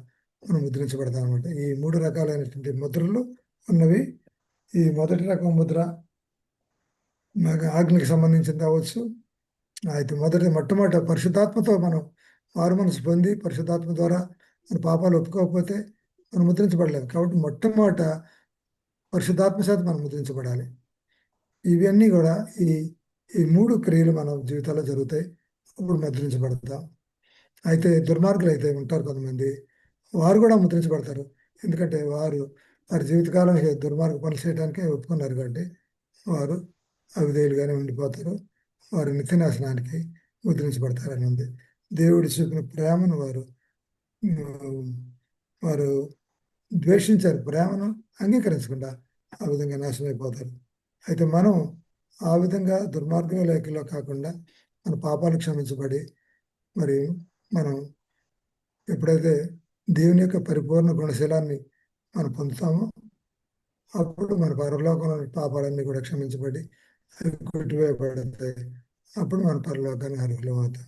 S1: మనం ముద్రించబడతాం అనమాట. ఈ 3 రకాలైనటువంటి ముద్రలు ఉన్నవి. ఈ మొదటి రకం ముద్ర ఆజ్ఞకి సంబంధించింది అవ్వచ్చు. అయితే మొట్టమొదటి పరిశుద్ధాత్మతో మనం మారు మనసు పొంది పరిశుద్ధాత్మ ద్వారా మన పాపాలు ఒప్పుకోకపోతే మనం ముద్రించబడలేదు. కాబట్టి మొట్టమొదట పరిశుద్ధాత్మ చేత మనం ముద్రించబడాలి. ఇవన్నీ కూడా ఈ 3 క్రియలు మన జీవితాల్లో జరుగుతాయి. అప్పుడు ముద్రించబడతాం. అయితే దుర్మార్గులు అయితే ఉంటారు కొంతమంది, వారు కూడా ముద్రించబడతారు. ఎందుకంటే వారి జీవితకాలం దుర్మార్గ పనులు చేయడానికే ఒప్పుకున్నారు కాబట్టి వారు అవిధేయులుగానే ఉండిపోతారు. వారు నిత్యనాశనానికి ముద్రించబడతారని ఉంది. దేవుడి చూపిన ప్రేమను వారు ద్వేషించారు. ప్రేమను అంగీకరించకుండా ఆ విధంగా నాశనం అయిపోతారు. అయితే మనం ఆ విధంగా దుర్మార్గం లేఖలో కాకుండా మన పాపాలు క్షమించబడి మరి మనం ఎప్పుడైతే దేవుని యొక్క పరిపూర్ణ గుణశీలాన్ని మనం పొందుతామో అప్పుడు మన పరలోకంలోని పాపాలన్నీ కూడా క్షమించబడి అవి కొట్టివేయబడతాయి. అప్పుడు మన పరలోకాన్ని అర్హులం అవుతాం.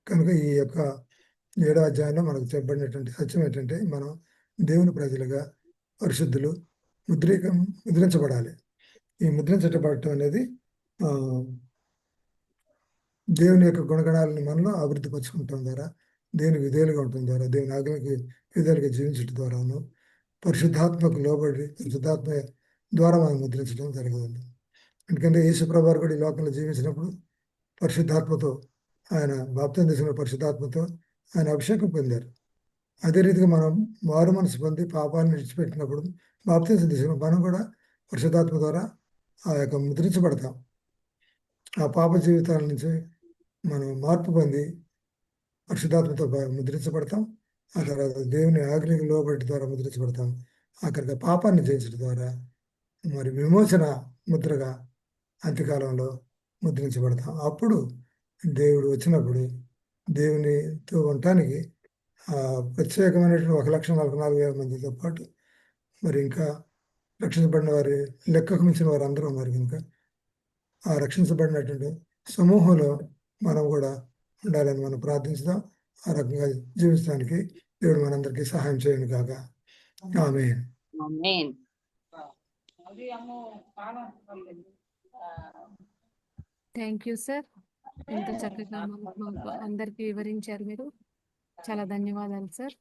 S1: కనుక ఈ యొక్క 7వ అధ్యాయంలో మనకు చెప్పబడినటువంటి సత్యం ఏంటంటే మనం దేవుని ప్రజలుగా పరిశుద్ధులు ముద్రించబడాలి. ఈ ముద్రించబడటం అనేది దేవుని యొక్క గుణగణాలను మనలో అభివృద్ధి పరచుకుంటాం ద్వారా, దేవుని విధేయులుగా ఉండటం ద్వారా, దేవుని ఆజ్ఞకి విధేయులుగా జీవించడం ద్వారాను పరిశుద్ధాత్మకు లోబడి పరిశుద్ధాత్మ ద్వారా మనం ముద్రించడం జరగదు. ఎందుకంటే యేసుప్రభువు వారు కూడా ఈ లోకంలో జీవించినప్పుడు పరిశుద్ధాత్మతో ఆయన బాప్తిసం తీసుకున్న పరిశుద్ధాత్మతో ఆయన అభిషేకం పొందారు. అదే రీతిగా మనం మారు మనసు పొంది పాపాలను విడిచిపెట్టినప్పుడు బాప్తిసం తీసుకున్న మనం కూడా పరిశుద్ధాత్మ ద్వారా ఆ యొక్క ముద్రించబడతాం. ఆ పాప జీవితాల నుంచి మనం మార్పు పొంది పరిశుద్ధాత్మతో ముద్రించబడతాం. ఆ తర్వాత దేవుని ఆజ్ఞకి లోబడి ద్వారా ముద్రించబడతాం. అక్కడికి పాపాన్ని జయించడం ద్వారా మరి విమోచన ముద్రగా అంత్యకాలంలో ముద్రించబడతాం. అప్పుడు దేవుడు వచ్చినప్పుడు దేవునితో ఉండటానికి ప్రత్యేకమైనటువంటి 1,44,000 మందితో పాటు మరి ఇంకా రక్షించబడిన వారి లెక్కకు మించిన వారు అందరూ ఉన్నారు. కనుక ఆ రక్షించబడినటువంటి సమూహంలో మనం కూడా ఉండాలని మనం ప్రార్థించుదాం. ఆ రకంగా జీవించడానికి దేవుడు మనందరికీ సహాయం చేయను కాక. Amen.
S3: Amen.
S2: Thank you sir. ఎంత చక్కగా మాకు అందరికి వివరించారు మీరు. చాలా ధన్యవాదాలు సార్.